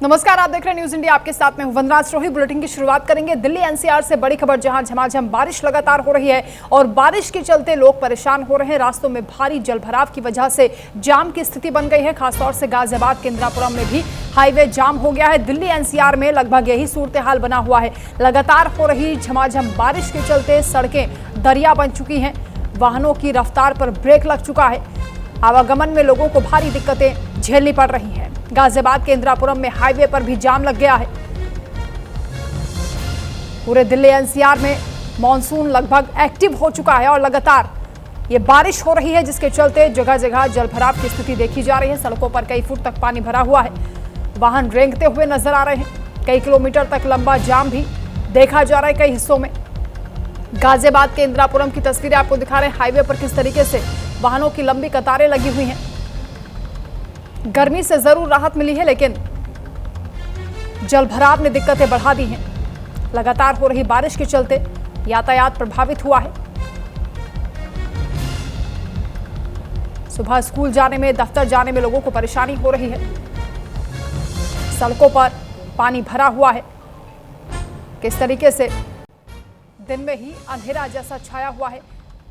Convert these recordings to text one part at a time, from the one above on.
नमस्कार, आप देख रहे हैं न्यूज इंडिया। आपके साथ में हूं वनराज रोही। बुलेटिन की शुरुआत करेंगे दिल्ली एनसीआर से। बड़ी खबर, जहां झमाझम बारिश लगातार हो रही है और बारिश के चलते लोग परेशान हो रहे हैं। रास्तों में भारी जलभराव की वजह से जाम की स्थिति बन गई है। खासतौर से गाजियाबाद के इंदिरापुरम में भी हाईवे जाम हो गया है। दिल्ली एनसीआर में लगभग यही सूरत हाल बना हुआ है। लगातार हो रही झमाझम बारिश के चलते सड़कें दरिया बन चुकी हैं। वाहनों की रफ्तार पर ब्रेक लग चुका है। आवागमन में लोगों को भारी दिक्कतें झेलनी पड़ रही हैं। गाजियाबाद के इंदिरापुरम में हाईवे पर भी जाम लग गया है। पूरे दिल्ली एनसीआर में मॉनसून लगभग एक्टिव हो चुका है और लगातार ये बारिश हो रही है, जिसके चलते जगह जगह जलभराव की स्थिति देखी जा रही है। सड़कों पर कई फुट तक पानी भरा हुआ है। वाहन रेंगते हुए नजर आ रहे हैं। कई किलोमीटर तक लंबा जाम भी देखा जा रहा है कई हिस्सों में। गाजियाबाद के इंदिरापुरम की तस्वीरें आपको दिखा रहे हैं। हाईवे पर किस तरीके से वाहनों की लंबी कतारें लगी हुई हैं। गर्मी से जरूर राहत मिली है, लेकिन जलभराव ने दिक्कतें बढ़ा दी हैं। लगातार हो रही बारिश के चलते यातायात प्रभावित हुआ है। सुबह स्कूल जाने में, दफ्तर जाने में लोगों को परेशानी हो रही है। सड़कों पर पानी भरा हुआ है। किस तरीके से दिन में ही अंधेरा जैसा छाया हुआ है।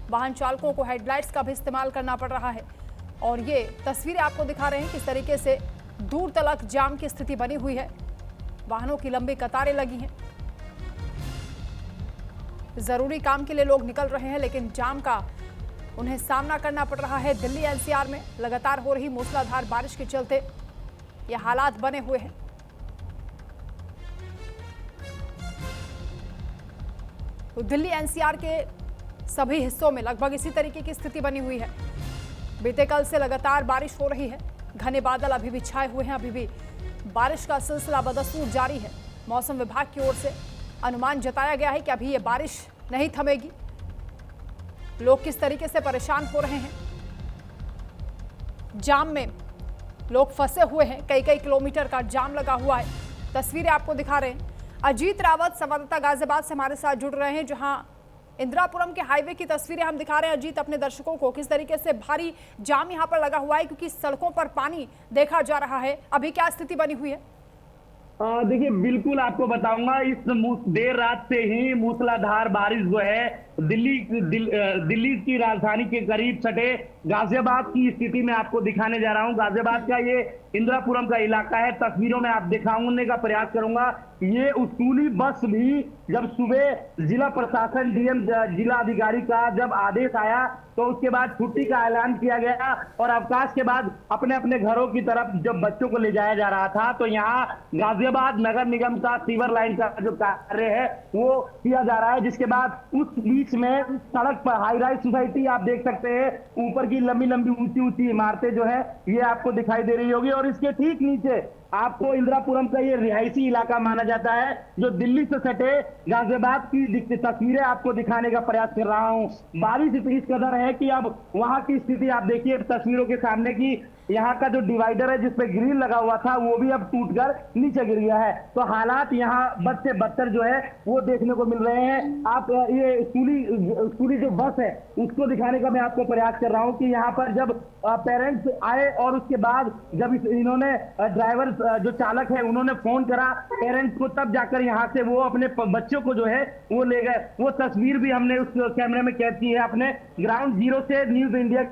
वाहन चालकों को हेडलाइट्स का भी इस्तेमाल करना पड़ रहा है। और ये तस्वीरें आपको दिखा रहे हैं किस तरीके से दूर तलक जाम की स्थिति बनी हुई है। वाहनों की लंबी कतारें लगी हैं। जरूरी काम के लिए लोग निकल रहे हैं, लेकिन जाम का उन्हें सामना करना पड़ रहा है। दिल्ली एनसीआर में लगातार हो रही मूसलाधार बारिश के चलते ये हालात बने हुए हैं। तो दिल्ली एनसीआर के सभी हिस्सों में लगभग इसी तरीके की स्थिति बनी हुई है। बीते कल से लगातार बारिश हो रही है। घने बादल अभी भी छाए हुए हैं। अभी भी बारिश का सिलसिला बदस्तूर जारी है। मौसम विभाग की ओर से अनुमान जताया गया है कि अभी ये बारिश नहीं थमेगी। लोग किस तरीके से परेशान हो रहे हैं। जाम में लोग फंसे हुए हैं। कई कई किलोमीटर का जाम लगा हुआ है। तस्वीरें आपको दिखा रहे हैं। अजीत रावत संवाददाता गाजियाबाद से हमारे साथ जुड़ रहे हैं, जहां इंदिरापुरम के हाईवे की तस्वीरें हम दिखा रहे हैं। अजीत, अपने दर्शकों को किस तरीके से भारी जाम यहां पर लगा हुआ है, क्योंकि सड़कों पर पानी देखा जा रहा है। अभी क्या स्थिति बनी हुई है? देखिए, बिल्कुल आपको बताऊंगा। इस देर रात से ही मूसलाधार बारिश जो है दिल्ली की राजधानी के करीब सटे गाजियाबाद की स्थिति में आपको दिखाने जा रहा हूं। गाजियाबाद का ये इंदिरापुरम का इलाका है। तस्वीरों में आप दिखाने का प्रयास करूंगा। ये स्कूली बस भी जब सुबह जिला प्रशासन डीएम जिला अधिकारी का जब आदेश आया तो उसके बाद छुट्टी का ऐलान किया गया और अवकाश के बाद अपने अपने घरों की तरफ जब बच्चों को ले जाया जा रहा था, तो यहाँ गाजियाबाद नगर निगम का सीवर लाइन का जो कार्य है वो किया जा रहा है। जिसके बाद उस बीच में सड़क पर हाई राइज सोसाइटी आप देख सकते हैं, ऊपर की लंबी लंबी ऊंची ऊंची इमारतें जो है ये आपको दिखाई दे रही होगी। और इसके ठीक नीचे आपको इंदिरापुरम का ये रिहायशी इलाका माना जाता है, जो दिल्ली से सटे गाजियाबाद की तस्वीरें आपको दिखाने का प्रयास कर रहा हूं। बारिश इस कदर है कि अब वहां की स्थिति आप देखिए तस्वीरों के सामने की। यहाँ का जो डिवाइडर है जिसपे ग्रिल लगा हुआ था वो भी अब टूटकर नीचे गिर गया है। तो हालात यहाँ बद से बदतर जो है वो देखने को मिल रहे हैं। आप ये स्कूली जो बस है उसको दिखाने का मैं आपको प्रयास कर रहा हूँ कि यहाँ पर जब पेरेंट्स आए और उसके बाद जब इन्होंने ड्राइवर जो चालक है उन्होंने फोन करा पेरेंट्स को, तब जाकर यहाँ से वो अपने बच्चों को जो है वो ले गए। वो तस्वीर भी हमने उस कैमरे में कैद की है। अपने ग्राउंड जीरो से न्यूज इंडिया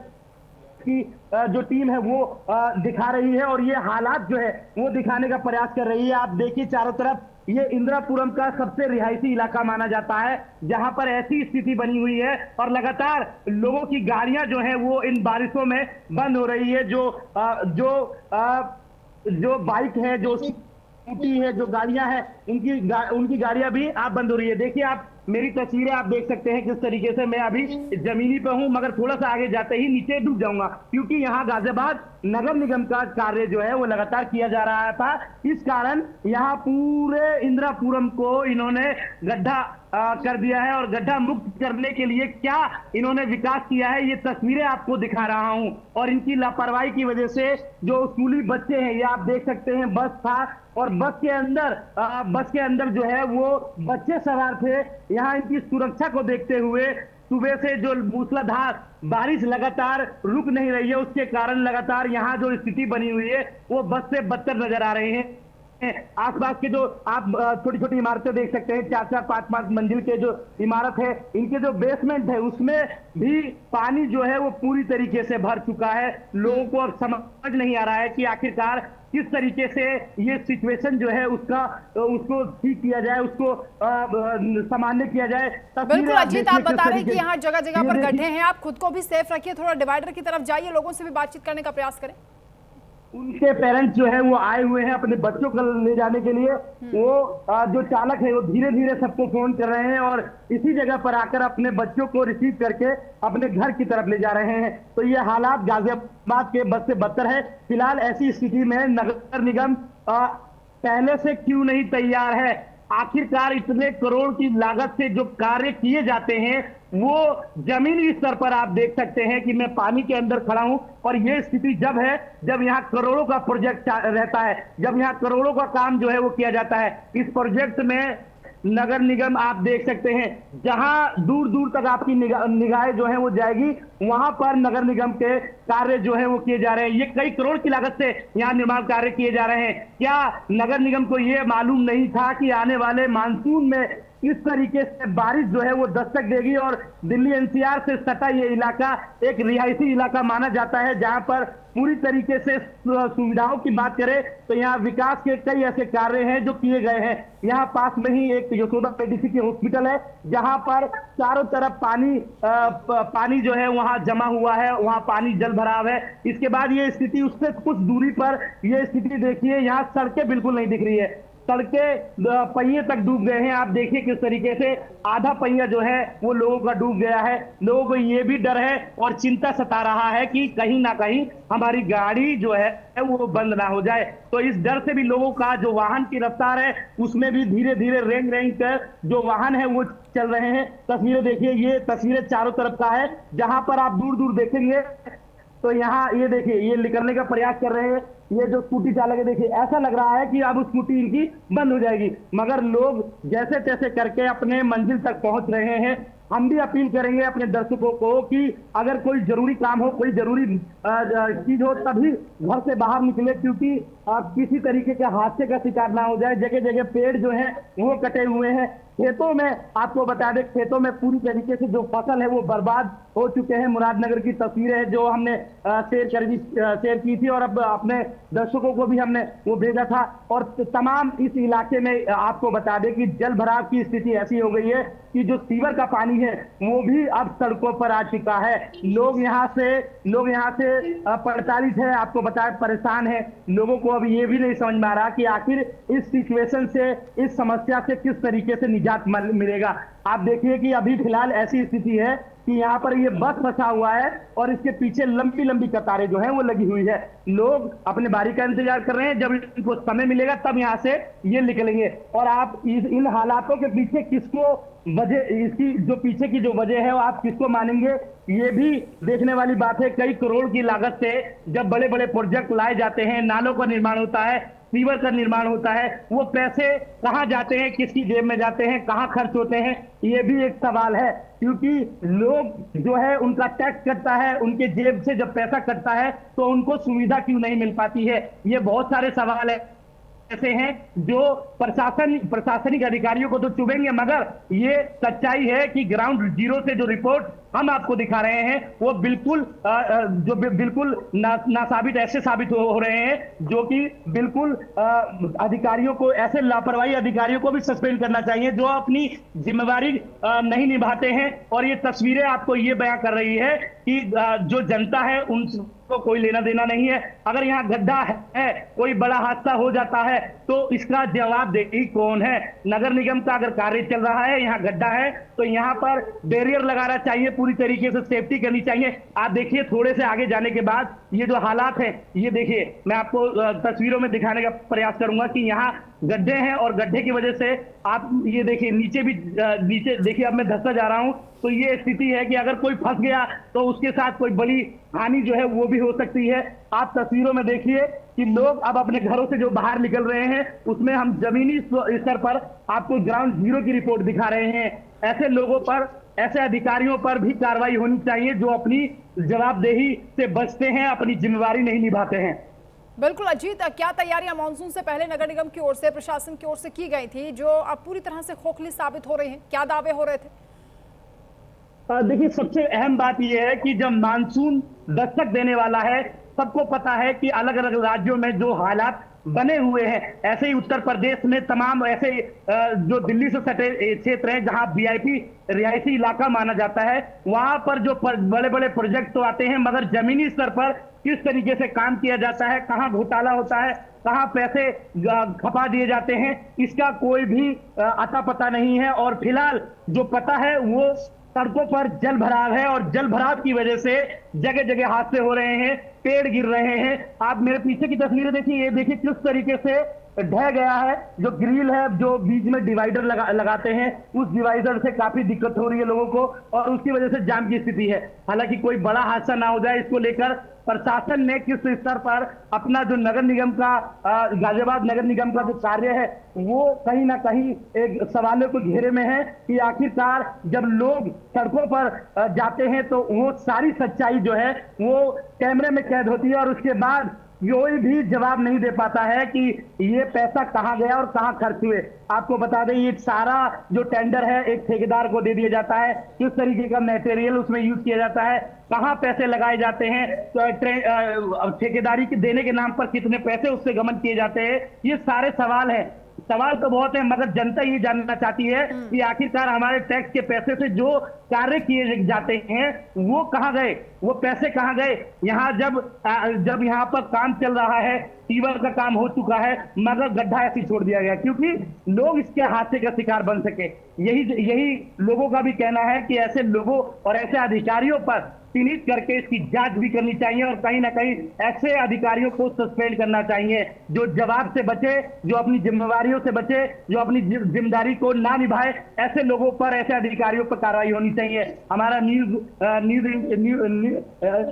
की जो टीम है वो दिखा रही है और ये हालात जो है वो दिखाने का प्रयास कर रही है। आप देखिए चारों तरफ, ये इंदिरापुरम का सबसे रिहायशी इलाका माना जाता है, जहां पर ऐसी स्थिति बनी हुई है और लगातार लोगों की गाड़ियां जो है वो इन बारिशों में बंद हो रही है। जो बाइक है, जो स्कूटी है, जो गाड़ियां हैं, उनकी गाड़ियां भी आप बंद हो रही है। देखिए, आप मेरी तस्वीरें आप देख सकते हैं किस तरीके से मैं अभी जमीनी पे हूं, मगर थोड़ा सा आगे जाते ही नीचे डूब जाऊंगा, क्योंकि यहाँ गाजियाबाद नगर निगम का कार्य जो है वो लगातार किया जा रहा था। इस कारण यहाँ पूरे इंदिरापुरम को इन्होंने गड्ढा कर दिया है और गड्ढा मुक्त करने के लिए क्या इन्होंने विकास किया है ये तस्वीरें आपको दिखा रहा हूं। और इनकी लापरवाही की वजह से जो स्कूली बच्चे हैं, ये आप देख सकते हैं, बस था और बस के अंदर जो है वो बच्चे सवार थे। यहाँ इनकी सुरक्षा को देखते हुए सुबह से जो मूसलाधार बारिश लगातार रुक नहीं रही है, उसके कारण लगातार यहाँ जो स्थिति बनी हुई है वो बद से बदतर नजर आ रहे हैं। आसपास के जो आप छोटी छोटी इमारतें देख सकते हैं, 4-4, 5-5 मंजिल के जो इमारत है, इनके जो बेसमेंट है उसमें भी पानी जो है वो पूरी तरीके से भर चुका है। लोगों को अब समझ नहीं आ रहा है कि आखिरकार किस तरीके से ये सिचुएशन जो है उसको ठीक किया जाए, उसको सामान्य किया जाए। बिल्कुल अजीत, आप बता रहे हैं कि यहाँ जगह जगह पर गड्ढे हैं, आप खुद को भी सेफ रखिए, थोड़ा डिवाइडर की तरफ जाइए, लोगों से भी बातचीत करने का प्रयास करें। उनके पेरेंट्स जो है वो आए हुए हैं अपने बच्चों को ले जाने के लिए। वो जो चालक है वो धीरे धीरे सबको फोन कर रहे हैं और इसी जगह पर आकर अपने बच्चों को रिसीव करके अपने घर की तरफ ले जा रहे हैं। तो ये हालात गाजियाबाद के बद से बदतर है। फिलहाल ऐसी स्थिति में नगर निगम पहले से क्यों नहीं तैयार है? आखिरकार इतने करोड़ की लागत से जो कार्य किए जाते हैं वो जमीनी स्तर पर आप देख सकते हैं कि मैं पानी के अंदर खड़ा हूं, और ये स्थिति जब है जब यहाँ करोड़ों का प्रोजेक्ट रहता है, जब यहाँ करोड़ों का काम जो है वो किया जाता है। इस प्रोजेक्ट में नगर निगम आप देख सकते हैं, जहां दूर दूर तक आपकी निगाहें जो है वो जाएगी, वहां पर नगर निगम के कार्य जो है वो किए जा रहे हैं। ये कई करोड़ की लागत से यहाँ निर्माण कार्य किए जा रहे हैं। क्या नगर निगम को ये मालूम नहीं था कि आने वाले मानसून में इस तरीके से बारिश जो है वो दस्तक देगी, और दिल्ली एनसीआर से सटा ये इलाका एक रिहायशी इलाका माना जाता है, जहां पर पूरी तरीके से सुविधाओं की बात करें तो यहाँ विकास के कई ऐसे कार्य हैं जो किए गए हैं। यहाँ पास में ही एक यशोदा मेडिसिटी हॉस्पिटल है, जहां पर चारों तरफ पानी जो है वहां जमा हुआ है, वहां पानी जल भराव है। इसके बाद ये स्थिति, उससे कुछ दूरी पर ये स्थिति देखिए, यहाँ सड़कें बिल्कुल नहीं दिख रही है, सड़कें पहिए तक डूब गए हैं। आप देखिए किस तरीके से आधा पहिया जो है वो लोगों का डूब गया है। लोगों को ये भी डर है और चिंता सता रहा है कि कहीं ना कहीं हमारी गाड़ी जो है वो बंद ना हो जाए। तो इस डर से भी लोगों का जो वाहन की रफ्तार है उसमें भी धीरे धीरे रेंग रेंग कर जो वाहन है वो चल रहे हैं। तस्वीरें देखिए, ये तस्वीरें चारों तरफ का है, जहां पर आप दूर दूर देखेंगे तो यहाँ ये देखिए, ये निकलने का प्रयास कर रहे हैं। ये जो स्कूटी चालक है, देखिए ऐसा लग रहा है कि अब स्कूटी इनकी बंद हो जाएगी, मगर लोग जैसे तैसे करके अपने मंजिल तक पहुंच रहे हैं। हम भी अपील करेंगे अपने दर्शकों को कि अगर कोई जरूरी काम हो, कोई जरूरी चीज हो, तभी घर से बाहर निकले, क्योंकि किसी तरीके के हादसे का शिकार ना हो जाए। जगह जगह पेड़ जो है वो कटे हुए हैं। खेतों में आपको बता दें, खेतों में पूरी तरीके से जो फसल है वो बर्बाद हो चुके हैं। मुरादनगर की तस्वीरें हैं जो हमने शेयर की थी, और अब अपने दर्शकों को भी हमने वो भेजा था। और तमाम इस इलाके में आपको बता दें कि जल भराव की स्थिति ऐसी हो गई है कि जो सीवर का पानी है वो भी अब सड़कों पर आ चुका है। लोग यहाँ से 48 है, आपको बताया, परेशान है। लोगों को अब ये भी नहीं समझ में आ रहा कि आखिर इस सिचुएशन से, इस समस्या से किस तरीके से निजात मिलेगा। आप देखिए कि अभी फिलहाल ऐसी स्थिति है कि यहाँ पर ये बस फंसा हुआ है और इसके पीछे लंबी लंबी कतारें जो हैं वो लगी हुई है। लोग अपने बारी का इंतजार कर रहे हैं, जब इनको समय मिलेगा तब यहाँ से ये निकलेंगे। और आप इन हालातों के पीछे किसको वजह, इसकी जो पीछे की जो वजह है वो आप किसको मानेंगे, ये भी देखने वाली बात है। कई करोड़ की लागत से जब बड़े बड़े प्रोजेक्ट लाए जाते हैं, नालों का निर्माण होता है, सीवर का निर्माण होता है, वो पैसे कहाँ जाते हैं, किसकी जेब में जाते हैं, कहाँ खर्च होते हैं, ये भी एक सवाल है। क्योंकि लोग जो है उनका टैक्स कटता है, उनके जेब से जब पैसा कटता है तो उनको सुविधा क्यों नहीं मिल पाती है। ये बहुत सारे सवाल है ऐसे हैं जो प्रशासनिक अधिकारियों को तो चुभेंगे, मगर ये सच्चाई है कि ग्राउंड जीरो से जो रिपोर्ट हम आपको दिखा रहे हैं वो बिल्कुल नासाबित ऐसे साबित हो रहे हैं, जो कि बिल्कुल अधिकारियों को, ऐसे लापरवाही अधिकारियों को भी सस्पेंड करना चाहिए जो अपनी जिम्मेवारी नहीं निभाते हैं। और ये तस्वीरें आपको ये बयां कर रही है कि जो जनता है उनको कोई लेना देना नहीं है। अगर यहाँ गड्ढा है, कोई बड़ा हादसा हो जाता है तो इसका जवाबदेही कौन है? नगर निगम का अगर कार्य चल रहा है, यहाँ गड्ढा है तो यहाँ पर बैरियर लगाना चाहिए, पूरी तरीके से सेफ्टी करनी चाहिए। आप देखिए थोड़े से आगे जाने के बाद ये जो हालात है, ये देखिए, मैं आपको तस्वीरों में दिखाने का प्रयास करूंगा कि यहाँ गड्ढे हैं और गड्ढे की वजह से आप ये देखिए नीचे देखिए, अब मैं धंसता जा रहा हूं। तो ये स्थिति है कि अगर कोई फंस गया तो उसके साथ कोई बड़ी हानि जो है वो भी हो सकती है। आप तस्वीरों में देखिए कि लोग अब अपने घरों से जो बाहर निकल रहे हैं, उसमें हम जमीनी स्तर पर आपको ग्राउंड जीरो की रिपोर्ट दिखा रहे हैं। ऐसे लोगों पर, ऐसे अधिकारियों पर भी कार्रवाई होनी चाहिए जो अपनी जवाबदेही से बचते हैं, अपनी जिम्मेवारी नहीं निभाते हैं। बिल्कुल अजीत, क्या तैयारियां मानसून से पहले नगर निगम की ओर से, प्रशासन की ओर से की गई थी जो अब पूरी तरह से खोखली साबित हो रही हैं? क्या दावे हो रहे थे? देखिए, सबसे अहम बात यह है कि जब मानसून दस्तक देने वाला है, सबको पता है कि अलग अलग राज्यों में जो हालात बने हुए हैं, ऐसे ही उत्तर प्रदेश में तमाम ऐसे जो दिल्ली से सटे क्षेत्र हैं जहां वीआईपी रिहायशी इलाका माना जाता है, वहां पर जो बड़े बड़े प्रोजेक्ट तो आते हैं, मगर जमीनी स्तर पर किस तरीके से काम किया जाता है, कहां घोटाला होता है, कहां पैसे खपा दिए जाते हैं, इसका कोई भी अता पता नहीं है। और फिलहाल जो पता है वो सड़कों पर जल भराव है, और जल भराव की वजह से जगह जगह हादसे हो रहे हैं, पेड़ गिर रहे हैं। आप मेरे पीछे की तस्वीरें देखिए, ये देखिए किस तरीके से ढह गया है। जो ग्रिल है, जो बीच में डिवाइडर लगाते हैं, उस डिवाइडर से काफी दिक्कत हो रही है लोगों को, और उसकी वजह से जाम की स्थिति है। हालांकि कोई बड़ा हादसा ना हो जाए, इसको लेकर प्रशासन ने किस स्तर पर अपना जो नगर निगम का गाजियाबाद नगर निगम का जो कार्य है, वो कहीं ना कहीं एक सवालों के घेरे में है कि आखिरकार जब लोग सड़कों पर जाते हैं तो वो सारी सच्चाई जो है वो कैमरे में कैद होती है, और उसके बाद कोई भी जवाब नहीं दे पाता है कि ये पैसा कहां गया और कहां खर्च हुए। आपको बता दें, ये सारा जो टेंडर है एक ठेकेदार को दे दिया जाता है, किस तरीके का मटेरियल उसमें यूज किया जाता है, कहां पैसे लगाए जाते हैं, तो ठेकेदारी के देने के नाम पर कितने पैसे उससे गमन किए जाते हैं, ये सारे सवाल हैं। सवाल तो बहुत है, मगर जनता ये जानना चाहती है कि आखिरकार हमारे टैक्स के पैसे से जो कार्य किए जाते हैं वो कहां गए, वो पैसे कहां गए। यहाँ जब यहाँ पर काम चल रहा है, सीवर का काम हो चुका है, मगर गड्ढा ऐसे छोड़ दिया गया क्योंकि लोग इसके हादसे का शिकार बन सके। यही लोगों का भी कहना है कि ऐसे लोगों और ऐसे अधिकारियों पर चिन्हित करके इसकी जांच भी करनी चाहिए, और कहीं ना कहीं ऐसे अधिकारियों को सस्पेंड करना चाहिए जो जवाब से बचे, जो अपनी जिम्मेवारियों से बचे, जो अपनी जिम्मेदारी को ना निभाए। ऐसे लोगों पर, ऐसे अधिकारियों पर कार्रवाई होनी चाहिए। हमारा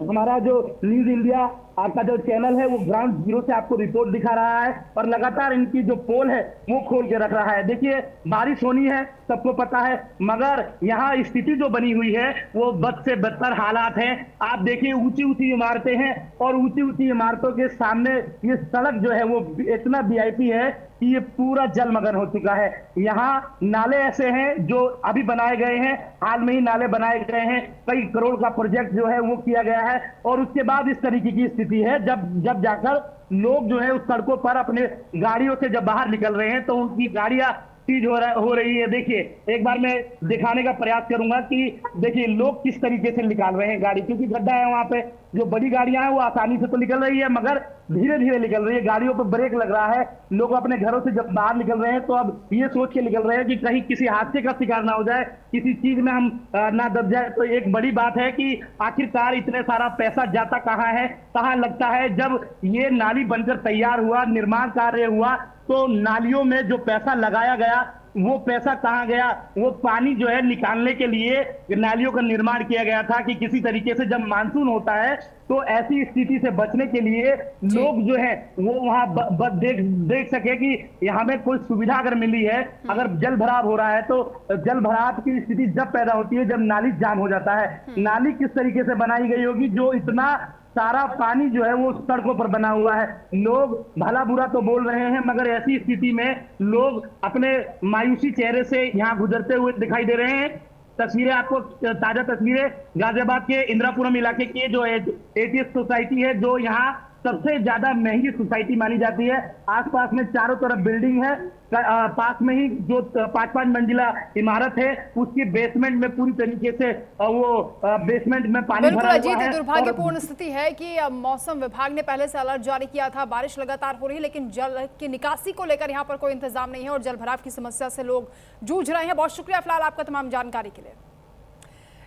हमारा जो न्यूज इंडिया आपका जो चैनल है वो ग्राउंड जीरो से आपको रिपोर्ट दिखा रहा है, और लगातार इनकी जो पोल है वो खोल के रख रहा है। देखिए, बारिश होनी है, सबको पता है, मगर यहाँ स्थिति जो बनी हुई है वो बद से बदतर हालात हैं। आप देखिए, ऊंची ऊंची इमारतें हैं, और ऊंची ऊंची इमारतों के सामने ये सड़क जो है वो इतना वीआईपी है कि ये पूरा जलमग्न हो चुका है। यहाँ नाले ऐसे हैं जो अभी बनाए गए हैं, हाल में ही नाले बनाए गए हैं, कई करोड़ का प्रोजेक्ट जो है वो किया गया है, और उसके बाद इस तरीके की स्थिति है जब जाकर लोग जो है उस सड़कों पर अपने गाड़ियों से जब बाहर निकल रहे हैं तो उनकी गाड़ियां सीज हो रही है। देखिए, एक बार मैं दिखाने का प्रयास करूंगा कि देखिए लोग किस तरीके से निकाल रहे हैं गाड़ी, क्योंकि गड्ढा है वहां पे। जो बड़ी गाड़ियां हैं वो आसानी से तो निकल रही है, मगर धीरे धीरे निकल रही है, गाड़ियों पर ब्रेक लग रहा है। लोग अपने घरों से जब बाहर निकल रहे हैं तो अब ये सोच के निकल रहे हैं कि कहीं किसी हादसे का शिकार ना हो जाए, किसी चीज में हम ना दब जाए। तो एक बड़ी बात है कि आखिरकार इतने सारा पैसा जाता कहाँ है, कहाँ लगता है। जब ये नाली बनकर तैयार हुआ, निर्माण कार्य हुआ, तो नालियों में जो पैसा लगाया गया वो पैसा कहां गया। वो पानी जो है निकालने के लिए नालियों का निर्माण किया गया था कि किसी तरीके से जब मानसून होता है तो ऐसी स्थिति से बचने के लिए लोग जो है वो वहां देख सके कि यहाँ में कोई सुविधा अगर मिली है। अगर जल भराव हो रहा है तो जल भराव की स्थिति जब पैदा होती है जब नाली जाम हो जाता है। नाली किस तरीके से बनाई गई होगी जो इतना सारा पानी जो है वो सड़कों पर बना हुआ है। लोग भला बुरा तो बोल रहे हैं, मगर ऐसी स्थिति में लोग अपने मायूसी चेहरे से यहाँ गुजरते हुए दिखाई दे रहे हैं। तस्वीरें आपको, ताजा तस्वीरें गाजियाबाद के इंदिरापुरम इलाके की, जो एटीएस सोसाइटी है, जो यहाँ सबसे ज्यादा महंगी सोसाइटी मानी जाती है। आसपास में चारों तरफ बिल्डिंग है, पास में ही जो 5-5 मंजिला इमारत है उसकी बेसमेंट में पूरी तरीके से वो बेसमेंट में पानी भरा हुआ है। दुर्भाग्यपूर्ण स्थिति है कि मौसम विभाग ने पहले से अलर्ट जारी किया था, बारिश लगातार हो रही है, लेकिन जल की निकासी को लेकर यहाँ पर कोई इंतजाम नहीं है और जल भराव की समस्या से लोग जूझ रहे हैं। बहुत शुक्रिया फिलहाल आपका तमाम जानकारी के लिए।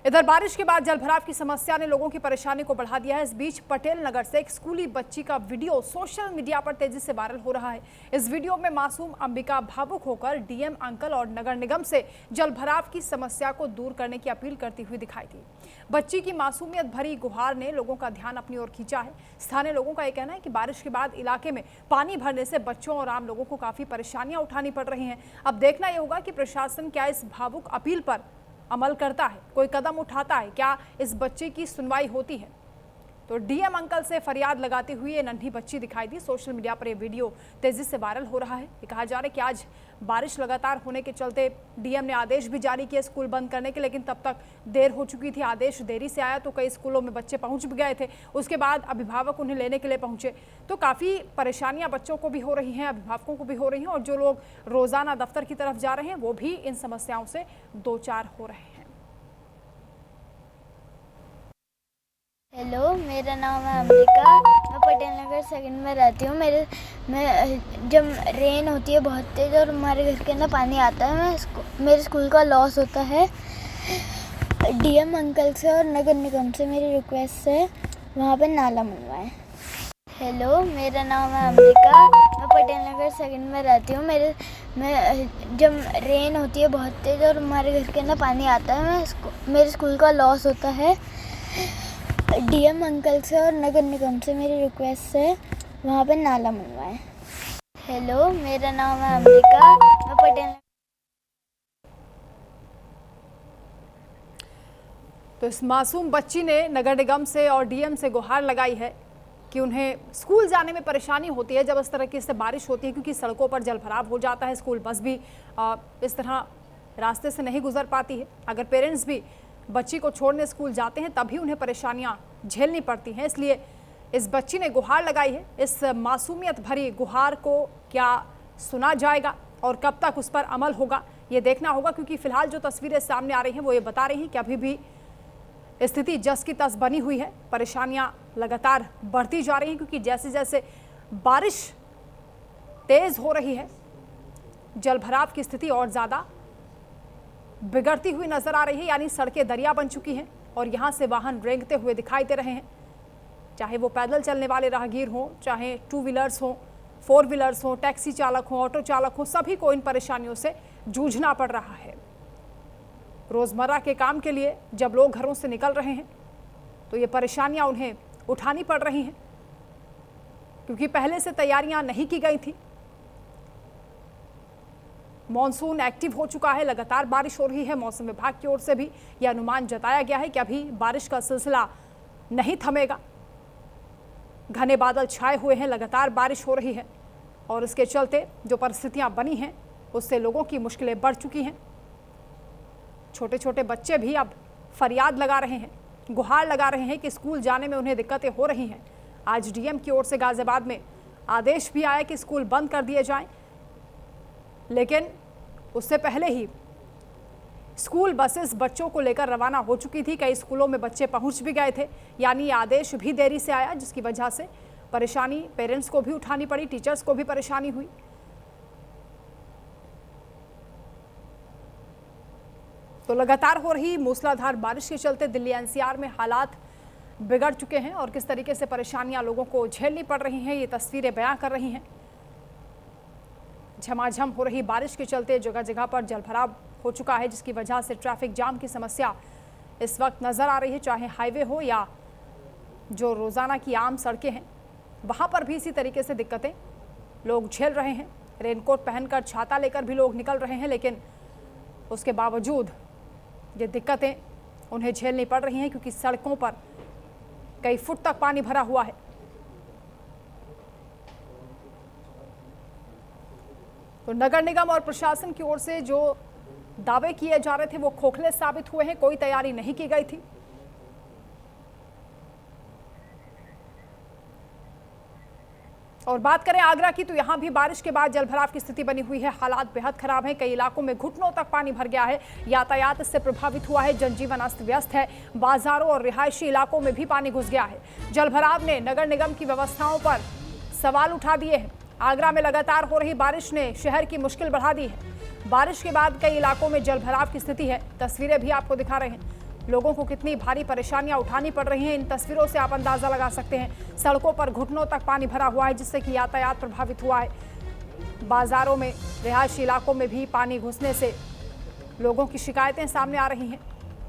इधर बारिश के बाद जलभराव की समस्या ने लोगों की परेशानी को बढ़ा दिया है। इस बीच पटेल नगर से एक स्कूली बच्ची का वीडियो सोशल मीडिया पर तेजी से वायरल हो रहा है। इस वीडियो में मासूम अंबिका भावुक होकर डीएम अंकल और नगर निगम से जलभराव की समस्या को दूर करने की अपील करती हुई दिखाई दी। बच्ची की मासूमियत भरी गुहार ने लोगों का ध्यान अपनी ओर खींचा है। स्थानीय लोगों का यह कहना है कि बारिश के बाद इलाके में पानी भरने से बच्चों और आम लोगों को काफी परेशानियां उठानी पड़ रही हैं। अब देखना यह होगा कि प्रशासन क्या इस भावुक अपील पर अमल करता है, कोई कदम उठाता है, क्या इस बच्चे की सुनवाई होती है। तो डीएम अंकल से फरियाद लगाती हुई ये नन्ही बच्ची दिखाई दी। सोशल मीडिया पर ये वीडियो तेजी से वायरल हो रहा है। ये कहा जा रहा है कि आज बारिश लगातार होने के चलते डीएम ने आदेश भी जारी किए स्कूल बंद करने के, लेकिन तब तक देर हो चुकी थी। आदेश देरी से आया तो कई स्कूलों में बच्चे पहुंच भी गए थे। उसके बाद अभिभावक उन्हें लेने के लिए पहुंचे तो काफ़ी परेशानियां बच्चों को भी हो रही हैं, अभिभावकों को भी हो रही हैं, और जो लोग रोज़ाना दफ्तर की तरफ जा रहे हैं वो भी इन समस्याओं से दो चार हो रहे हैं। हेलो, मेरा नाम है अमरिका। मैं पटेल नगर सेकंड में रहती हूँ। मैं जब रेन होती है बहुत तेज़ और हमारे घर के अंदर पानी आता है, मेरे स्कूल का लॉस होता है। डीएम अंकल से और नगर निगम से मेरी रिक्वेस्ट है वहाँ पे नाला बनवाएं। हेलो, मेरा नाम है अमरिका। मैं पटेल नगर सेकंड में रहती हूँ। मैं जब रेन होती है बहुत तेज़ और हमारे घर के अंदर पानी आता है, मेरे स्कूल का लॉस होता है। डीएम अंकल से और नगर निगम से मेरी रिक्वेस्ट है वहाँ पे नाला बनवाएं। हेलो, मेरा नाम है अमरिका। मैं पटेल। तो इस मासूम बच्ची ने नगर निगम से और डीएम से गुहार लगाई है कि उन्हें स्कूल जाने में परेशानी होती है जब इस तरह की से बारिश होती है, क्योंकि सड़कों पर जलभराव हो जाता है। स्कूल बस भी इस तरह रास्ते से नहीं गुजर पाती है। अगर पेरेंट्स भी बच्ची को छोड़ने स्कूल जाते हैं तभी उन्हें परेशानियां झेलनी पड़ती हैं। इसलिए इस बच्ची ने गुहार लगाई है। इस मासूमियत भरी गुहार को क्या सुना जाएगा और कब तक उस पर अमल होगा ये देखना होगा, क्योंकि फिलहाल जो तस्वीरें सामने आ रही हैं वो ये बता रही हैं कि अभी भी स्थिति जस की तस बनी हुई है। परेशानियां लगातार बढ़ती जा रही हैं, क्योंकि जैसे जैसे बारिश तेज हो रही है जलभराव की स्थिति और ज़्यादा बिगड़ती हुई नजर आ रही है। यानी सड़कें दरिया बन चुकी हैं और यहाँ से वाहन रेंगते हुए दिखाई दे रहे हैं, चाहे वो पैदल चलने वाले राहगीर हों, चाहे टू व्हीलर्स हों, फोर व्हीलर्स हों, टैक्सी चालक हों, ऑटो चालक हों, सभी को इन परेशानियों से जूझना पड़ रहा है। रोज़मर्रा के काम के लिए जब लोग घरों से निकल रहे हैं तो ये परेशानियां उन्हें उठानी पड़ रही हैं, क्योंकि पहले से तैयारियां नहीं की गई थी। मॉनसून एक्टिव हो चुका है, लगातार बारिश हो रही है। मौसम विभाग की ओर से भी यह अनुमान जताया गया है कि अभी बारिश का सिलसिला नहीं थमेगा। घने बादल छाए हुए हैं, लगातार बारिश हो रही है और इसके चलते जो परिस्थितियां बनी हैं उससे लोगों की मुश्किलें बढ़ चुकी हैं। छोटे छोटे बच्चे भी अब फरियाद लगा रहे हैं, गुहार लगा रहे हैं कि स्कूल जाने में उन्हें दिक्कतें हो रही हैं। आज डीएम की ओर से गाजियाबाद में आदेश भी आया कि स्कूल बंद कर दिए जाएं, लेकिन उससे पहले ही स्कूल बसेस बच्चों को लेकर रवाना हो चुकी थी। कई स्कूलों में बच्चे पहुंच भी गए थे। यानी ये आदेश भी देरी से आया, जिसकी वजह से परेशानी पेरेंट्स को भी उठानी पड़ी, टीचर्स को भी परेशानी हुई। तो लगातार हो रही मूसलाधार बारिश के चलते दिल्ली एनसीआर में हालात बिगड़ चुके हैं और किस तरीके से परेशानियां लोगों को झेलनी पड़ रही हैं ये तस्वीरें बयां कर रही हैं। झमाझम हो रही बारिश के चलते जगह जगह पर जलभराव हो चुका है, जिसकी वजह से ट्रैफिक जाम की समस्या इस वक्त नज़र आ रही है। चाहे हाईवे हो या जो रोज़ाना की आम सड़कें हैं, वहाँ पर भी इसी तरीके से दिक्कतें लोग झेल रहे हैं। रेनकोट पहनकर, छाता लेकर भी लोग निकल रहे हैं, लेकिन उसके बावजूद ये दिक्कतें उन्हें झेलनी पड़ रही हैं, क्योंकि सड़कों पर कई फुट तक पानी भरा हुआ है। तो नगर निगम और प्रशासन की ओर से जो दावे किए जा रहे थे वो खोखले साबित हुए हैं। कोई तैयारी नहीं की गई थी। और बात करें आगरा की, तो यहां भी बारिश के बाद जलभराव की स्थिति बनी हुई है। हालात बेहद खराब हैं। कई इलाकों में घुटनों तक पानी भर गया है। यातायात इससे प्रभावित हुआ है। जनजीवन अस्त व्यस्त है। बाजारों और रिहायशी इलाकों में भी पानी घुस गया है। जलभराव ने नगर निगम की व्यवस्थाओं पर सवाल उठा दिए हैं। आगरा में लगातार हो रही बारिश ने शहर की मुश्किल बढ़ा दी है। बारिश के बाद कई इलाकों में जलभराव की स्थिति है। तस्वीरें भी आपको दिखा रहे हैं। लोगों को कितनी भारी परेशानियां उठानी पड़ रही हैं, इन तस्वीरों से आप अंदाजा लगा सकते हैं। सड़कों पर घुटनों तक पानी भरा हुआ है, जिससे कि यातायात प्रभावित हुआ है। बाजारों में, रिहायशी इलाकों में भी पानी घुसने से लोगों की शिकायतें सामने आ रही हैं।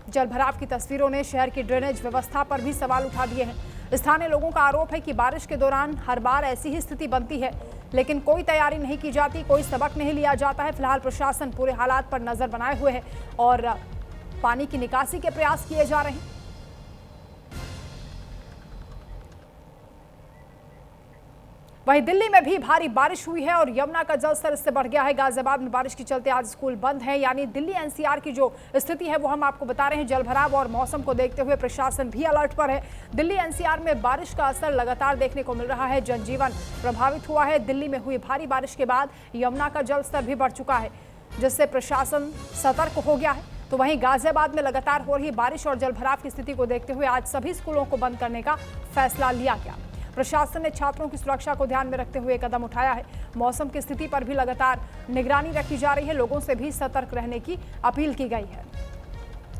जलभराव की तस्वीरों ने शहर की ड्रेनेज व्यवस्था पर भी सवाल उठा दिए हैं। स्थानीय लोगों का आरोप है कि बारिश के दौरान हर बार ऐसी ही स्थिति बनती है, लेकिन कोई तैयारी नहीं की जाती, कोई सबक नहीं लिया जाता है। फिलहाल प्रशासन पूरे हालात पर नजर बनाए हुए है और पानी की निकासी के प्रयास किए जा रहे हैं। वहीं दिल्ली में भी भारी बारिश हुई है और यमुना का जलस्तर इससे बढ़ गया है। गाजियाबाद में बारिश के चलते आज स्कूल बंद है। यानी दिल्ली एनसीआर की जो स्थिति है वो हम आपको बता रहे हैं। जलभराव और मौसम को देखते हुए प्रशासन भी अलर्ट पर है। दिल्ली एनसीआर में बारिश का असर लगातार देखने को मिल रहा है। जनजीवन प्रभावित हुआ है। दिल्ली में हुई भारी बारिश के बाद यमुना का जलस्तर भी बढ़ चुका है, जिससे प्रशासन सतर्क हो गया है। तो वहीं गाजियाबाद में लगातार हो रही बारिश और जलभराव की स्थिति को देखते हुए आज सभी स्कूलों को बंद करने का फैसला लिया गया। प्रशासन ने छात्रों की सुरक्षा को ध्यान में रखते हुए कदम उठाया है। मौसम की स्थिति पर भी लगातार निगरानी रखी जा रही है। लोगों से भी सतर्क रहने की अपील की गई है।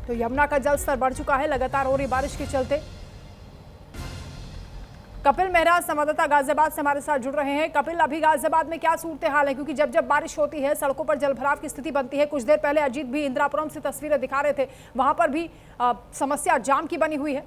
तो यमुना का जलस्तर बढ़ चुका है लगातार हो रही बारिश के चलते। कपिल मेहरा संवाददाता गाजियाबाद से हमारे साथ जुड़ रहे हैं। कपिल, अभी गाजियाबाद में क्या सूरत हाल है? क्योंकि जब जब बारिश होती है सड़कों पर जलभराव की स्थिति बनती है। कुछ देर पहले अजीत भी इंदिरापुरम से तस्वीरें दिखा रहे थे, वहां पर भी समस्या जाम की बनी हुई है।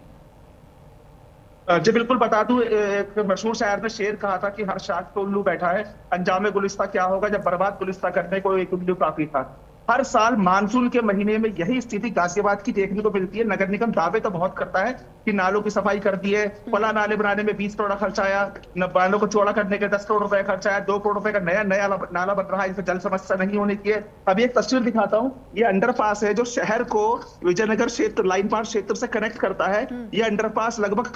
जी बिल्कुल, बता दूं, एक मशहूर शायर ने शेर कहा था कि हर शाख पे उल्लू बैठा है, अंजामे गुलिस्ता क्या होगा जब बर्बाद गुलिस्ता करने को एक उल्लू काफी था। हर साल मानसून के महीने में यही स्थिति गाजियाबाद की देखने को मिलती है। नगर निगम दावे तो बहुत करता है कि नालों की सफाई कर दी है, पला नाले बनाने में 20 करोड़ खर्च आया, नालों को चौड़ा करने के 10 करोड़ रुपए खर्च आया, 2 करोड़ रुपए का नया नाला बन रहा है, इसमें जल समस्या नहीं होनी चाहिए। अभी एक तस्वीर दिखाता हूँ, ये अंडरपास है जो शहर को विजयनगर क्षेत्र लाइन पार क्षेत्र से कनेक्ट करता है। ये अंडरपास लगभग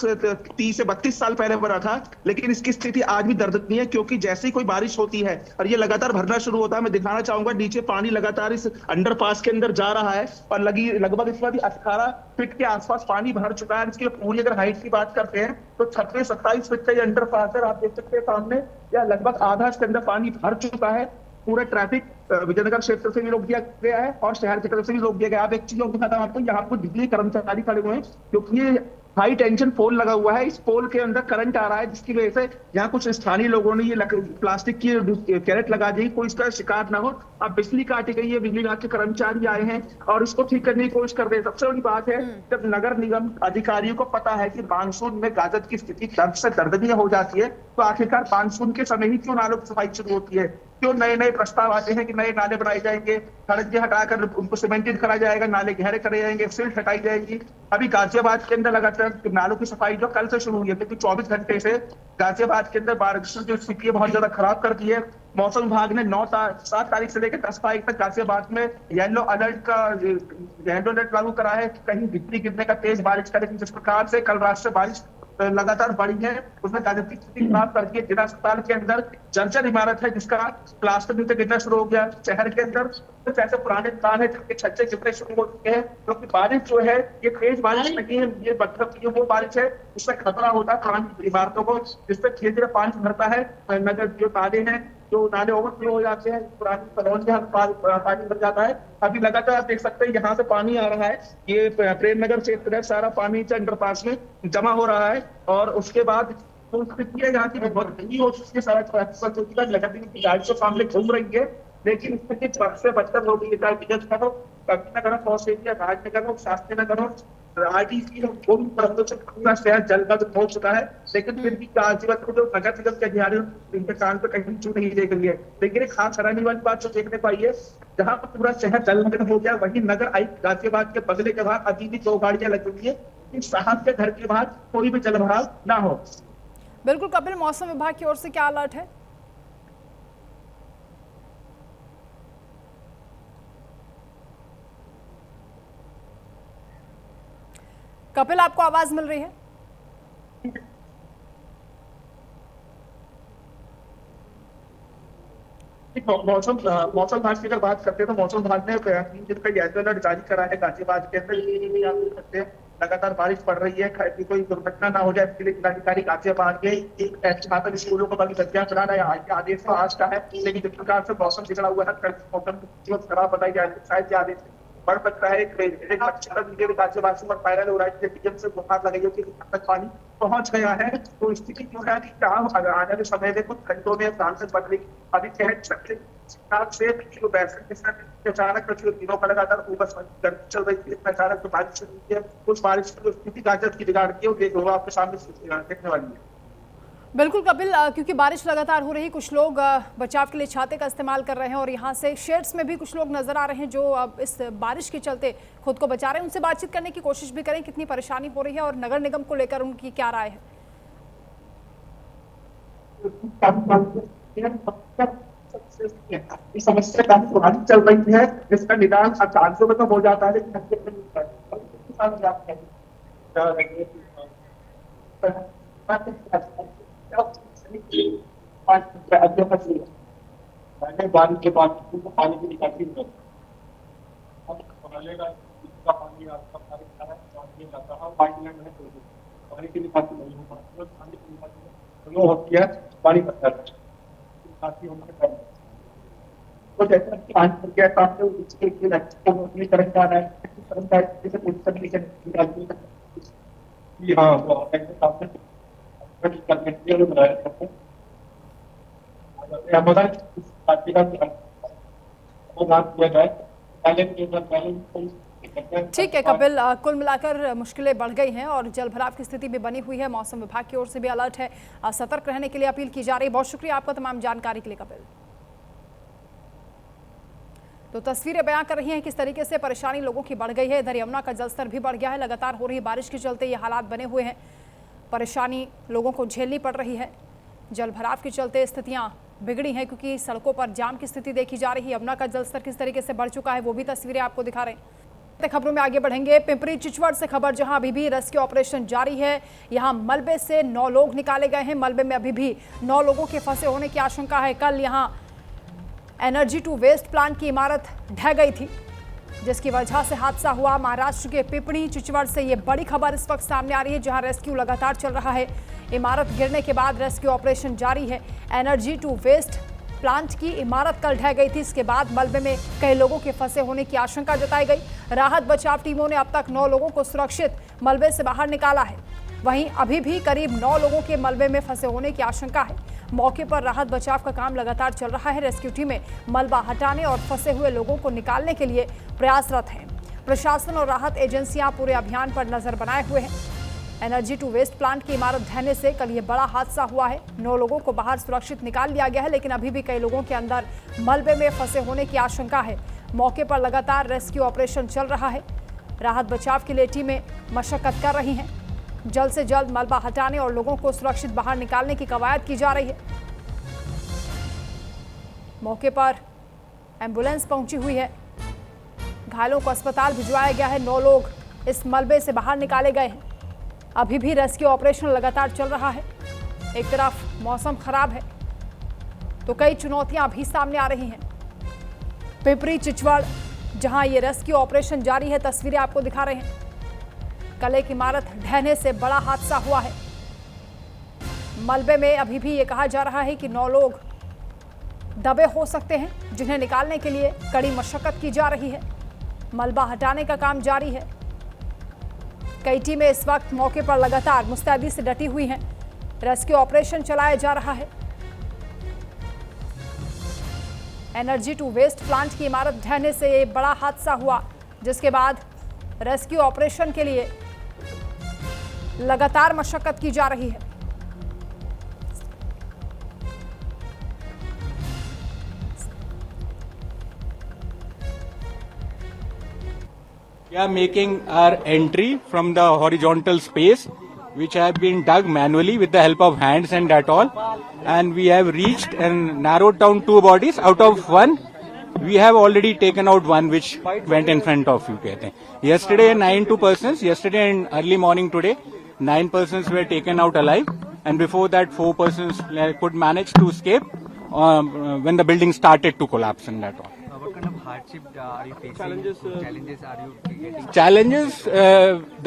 30 से 32 साल पहले बना था, लेकिन इसकी स्थिति आज भी दर्दनीय है, क्योंकि जैसे ही कोई बारिश होती है और ये लगातार भरना शुरू होता है। मैं दिखाना चाहूंगा, नीचे पानी लगातार अंडरपास के अंदर जा रहा है और लगभग इस बार 18 फीट के आसपास पानी भर चुका है। इसकी पूरी अगर हाइट की बात करते हैं तो 26-27 फीट का ये अंडरपास है। आप देख सकते हैं सामने, या लगभग आधा इसके अंदर पानी भर चुका है। पूरा ट्रैफिक विजयनगर क्षेत्र से भी रोक दिया गया है और शहर की तरफ से भी रोक दिया गया है। आप एक चीज दिखाता हूं आपको, यहाँ पर बिजली कर्मचारी खड़े हुए हैं, क्योंकि ये हाई टेंशन पोल लगा हुआ है। इस पोल के अंदर करंट आ रहा है, जिसकी वजह से यहाँ कुछ स्थानीय लोगों ने ये प्लास्टिक की कैरेट लगा दी, कोई इसका शिकार ना हो। अब बिजली काटी गई है, बिजली विभाग के कर्मचारी आए हैं और इसको ठीक करने की कोशिश कर रहे हैं। सबसे बड़ी बात है, जब नगर निगम अधिकारियों को पता है कि मानसून में गाजत की स्थिति दर्द से दर्दनीय हो जाती है, तो आखिरकार मानसून के समय ही क्यों नालों की सफाई शुरू होती है? क्यों नए नए प्रस्ताव आते हैं कि नए नाले बनाए जाएंगे, सड़क हटाकर उनको सीमेंटेड करा जाएगा, नाले गहरे करे जाएंगे, सिल्ट हटाई जाएगी। अभी गाजियाबाद के अंदर लगातार नालों की सफाई जो कल से शुरू हुई है, क्योंकि 24 घंटे से गाजियाबाद के अंदर बारिश की स्थिति है बहुत ज्यादा खराब कर दी है। मौसम विभाग ने 7 तारीख से लेकर 10 तारीख तक गाजियाबाद में येलो अलर्ट लागू करा है। कहीं बिजली गिरने का, तेज बारिश का, लेकिन जिस प्रकार से कल रात से बारिश लगातार बढ़ी है, उसमें गाजियाबाद की स्थिति खराब कर दी है। जिला अस्पताल के अंदर जर्जर इमारत है, जिसका प्लास्टर नीचे गिरना शुरू हो गया। शहर के अंदर कुछ ऐसे पुराने स्थान है जिनके छज्जे गिरने शुरू हो चुके हैं, क्योंकि बारिश जो है ये तेज बारिश नहीं है, ये मतलब ये वो बारिश है जिससे खतरा होता है पुरानी इमारतों को, जिससे धीरे धीरे पानी भरता है। नगर जो नाले ओवरफ्लो हो जाते हैं, पुरानी कॉलोनी में पानी भर जाता है। अभी लगातार आप देख सकते हैं यहाँ से पानी आ रहा है, ये प्रेम नगर क्षेत्र है, सारा पानी अंडरपास में जमा हो रहा है। और उसके बाद यहाँ की बहुत गंदी हो चुकी है, सड़क की गाड़ी तो सामने घूम रही है, लेकिन स्थिति से बदतर हो गई है। चाहे विजय नगर हो, कविनगर हो, कौशेलिया, राजनगर हो, शास्त्री नगर हो, आरटीसी हो, पूरा शहर जलमग्न हो चुका है। लेकिन फिर भी गाजियाबाद को जो नगर निगम के अधिकारी इनके कान पे कहीं चू नहीं देख रही है। लेकिन एक खास हैरानी वाली बात जो देखने को आई है, जहाँ पर पूरा शहर जलमग्न हो गया, वही नगर आई गाजियाबाद के बगले के बाहर अभी भी 2 गाड़ियां लगी हुई है। साहब के घर के बाहर कोई भी जलभराव ना हो। बिल्कुल कपिल, मौसम विभाग की ओर से क्या अलर्ट है? कपिल, आपको आवाज मिल रही है? मौसम विभाग की अगर बात करते हैं तो मौसम विभाग ने 3 दिन का येलो अलर्ट जारी करा है गाजियाबाद के अंदर। ये आप देख सकते हैं, लगातार बारिश पड़ रही है, कोई दुर्घटना ना हो जाए इसके लिए जिलाधिकारी गाजियाबाद के छात्र स्कूलों को अभी बच्चा चलाना है। आदेश तो आज का है, लेकिन जिस प्रकार से मौसम बिगड़ा हुआ है, मौसम खराब बताई जाए, शायद आदेश बढ़ सकता है। गाजियाबाद से वायरल हो रहा है, डीएम से बुखार लगी कि तक पानी पहुंच गया है। तो स्थिति जो है कि क्या आने वाले समय में कुछ घंटों में सांसद बदली अभी कह सकते से अचानक दिनों का लगातार गर्मी चल रही थी, अचानक बारिश शुरू हुई है। कुछ बारिश की स्थिति गाजियाबाद की बिगाड़ की आपके सामने देखने वाली है। बिल्कुल कपिल, क्योंकि बारिश लगातार हो रही, कुछ लोग बचाव के लिए छाते का इस्तेमाल कर रहे हैं और यहाँ से शेड्स में भी कुछ लोग नजर आ रहे हैं जो इस बारिश के चलते खुद को बचा रहे हैं। उनसे बातचीत करने की कोशिश भी करें, कितनी परेशानी हो रही है और नगर निगम को लेकर उनकी क्या राय है। इस समस्या काफी पुरानी चल रही है, जिसका निदान अकालों में तो हो जाता है, लेकिन हफ्ते में नहीं होता है। मैंने बारिश के बाद पानी की निकासी में पानी आपका पाइपलाइन है, पानी की निकासी नहीं हो पाती, पानी की निकासी होती है, पानी पड़ता है निकासी होने के कारण। तो जैसे पानी पड़ गया तो उसके लिए करंट आ रहा है, करंट आए जैसे हाँ वो करने के लिए बनाया जाता है। ठीक है कपिल, कुल मिलाकर मुश्किलें बढ़ गई हैं और जल भराव की स्थिति भी बनी हुई है। मौसम विभाग की ओर से भी अलर्ट है, सतर्क रहने के लिए अपील की जा रही है। बहुत शुक्रिया आपका तमाम जानकारी के लिए कपिल। तो तस्वीरें बयां कर रही हैं किस तरीके से परेशानी लोगों की बढ़ गई है। इधर यमुना का जलस्तर भी बढ़ गया है, लगातार हो रही बारिश के चलते ये हालात बने हुए हैं, परेशानी लोगों को झेलनी पड़ रही है। जल भराव के चलते स्थितियां बिगड़ी हैं क्योंकि सड़कों पर जाम की स्थिति देखी जा रही है। यमुना का जलस्तर किस तरीके से बढ़ चुका है वो भी तस्वीरें आपको दिखा रहे हैं। खबरों में आगे बढ़ेंगे। पिंपरी चिचवड़ से खबर, जहां अभी भी रेस्क्यू ऑपरेशन जारी है। यहां मलबे से 9 लोग निकाले गए हैं। मलबे में अभी भी 9 लोगों के फंसे होने की आशंका है। कल यहां एनर्जी टू वेस्ट प्लांट की इमारत ढह गई थी, जिसकी वजह से हादसा हुआ। महाराष्ट्र के पिंपरी चिचवड़ से ये बड़ी खबर इस वक्त सामने आ रही है, जहां रेस्क्यू लगातार चल रहा है। इमारत गिरने के बाद रेस्क्यू ऑपरेशन जारी है। एनर्जी टू वेस्ट प्लांट की इमारत कल ढह गई थी, इसके बाद मलबे में कई लोगों के फंसे होने की आशंका जताई गई। राहत बचाव टीमों ने अब तक 9 लोगों को सुरक्षित मलबे से बाहर निकाला है। वहीं अभी भी करीब 9 लोगों के मलबे में फंसे होने की आशंका है। मौके पर राहत बचाव का काम लगातार चल रहा है। रेस्क्यू टीमें मलबा हटाने और फंसे हुए लोगों को निकालने के लिए प्रयासरत हैं। प्रशासन और राहत एजेंसियां पूरे अभियान पर नजर बनाए हुए हैं। एनर्जी टू वेस्ट प्लांट की इमारत ढहने से कल ये बड़ा हादसा हुआ है। 9 लोगों को बाहर सुरक्षित निकाल लिया गया है, लेकिन अभी भी कई लोगों के अंदर मलबे में फंसे होने की आशंका है। मौके पर लगातार रेस्क्यू ऑपरेशन चल रहा है। राहत बचाव के लिए टीमें मशक्कत कर रही हैं। जल्द से जल्द मलबा हटाने और लोगों को सुरक्षित बाहर निकालने की कवायद की जा रही है। मौके पर एम्बुलेंस पहुंची हुई है, घायलों को अस्पताल भिजवाया गया है। 9 लोग इस मलबे से बाहर निकाले गए हैं। अभी भी रेस्क्यू ऑपरेशन लगातार चल रहा है। एक तरफ मौसम खराब है तो कई चुनौतियां भी सामने आ रही हैं। पिंपरी चिचवड़, जहां ये रेस्क्यू ऑपरेशन जारी है, तस्वीरें आपको दिखा रहे हैं। कल एक इमारत ढहने से बड़ा हादसा हुआ है। मलबे में अभी भी ये कहा जा रहा है कि 9 लोग दबे हो सकते हैं, जिन्हें निकालने के लिए कड़ी मशक्कत की जा रही है। मलबा हटाने का काम जारी है। कई टीमें इस वक्त मौके पर लगातार मुस्तैदी से डटी हुई हैं। रेस्क्यू ऑपरेशन चलाया जा रहा है। एनर्जी टू वेस्ट प्लांट की इमारत ढहने से ये बड़ा हादसा हुआ, जिसके बाद रेस्क्यू ऑपरेशन के लिए लगातार मशक्कत की जा रही है। We are making our entry from the horizontal space, which have been dug manually with the help of hands and that all. And we have reached and narrowed down 2 bodies. Out of 1, we have already taken out 1 which went in front of you. Yesterday 9 persons, yesterday and early morning today, 9 persons were taken out alive. And before that 4 persons could manage to escape when the building started to collapse and that all. What kind of hardship are you facing? Challenges are you getting? Challenges,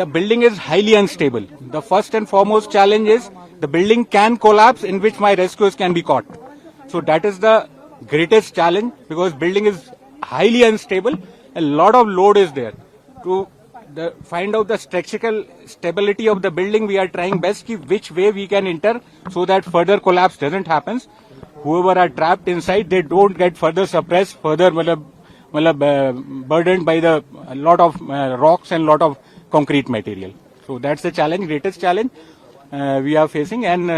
the building is highly unstable. The first and foremost challenge is the building can collapse in which my rescuers can be caught. So that is the greatest challenge, because building is highly unstable. A lot of load is there. To find out the structural stability of the building, we are trying best which way we can enter so that further collapse doesn't happen. Whoever are trapped inside, they don't get further suppressed, further burdened by the lot of rocks and lot of concrete material. So that's the challenge, greatest challenge we are facing. And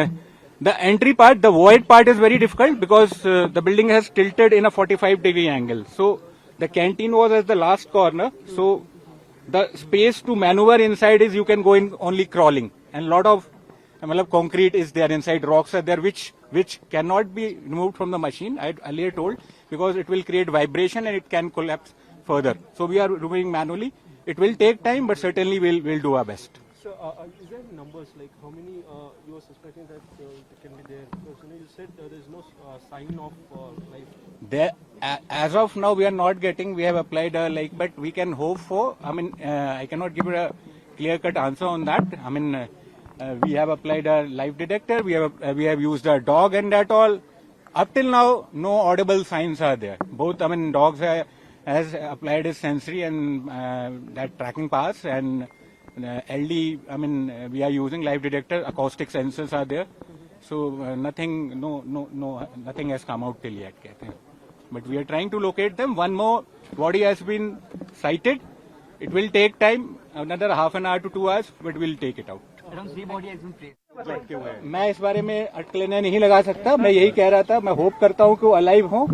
the entry part, the void part is very difficult because the building has tilted in a 45-degree angle. So the canteen was at the last corner. So the space to maneuver inside is you can go in only crawling, and lot of मतलब concrete is there inside, rocks are there which cannot be removed from the machine. I had earlier told, because it will create vibration and it can collapse further. So we are removing manually. It will take time, but certainly we'll do our best. So, is there numbers like how many you are suspecting that can be there? Because you said there is no sign of life. There, as of now, we are not getting. We have applied but we can hope for. I mean, I cannot give a clear-cut answer on that. I mean, we have applied a life detector. We have used a dog and that all. Up till now, no audible signs are there. Both, I mean, dogs has applied his sensory and that tracking pass, and LD. I mean, we are using life detector. Acoustic sensors are there. So nothing has come out till yet. But we are trying to locate them. One more body has been sighted. It will take time, another half an hour to 2 hours, but we'll take it out. Around 3 body has been traced. मैं इस बारे में अटकलें नहीं लगा सकता. मैं यही कह रहा था, मैं होप करता हूं कि वो अलाइव हों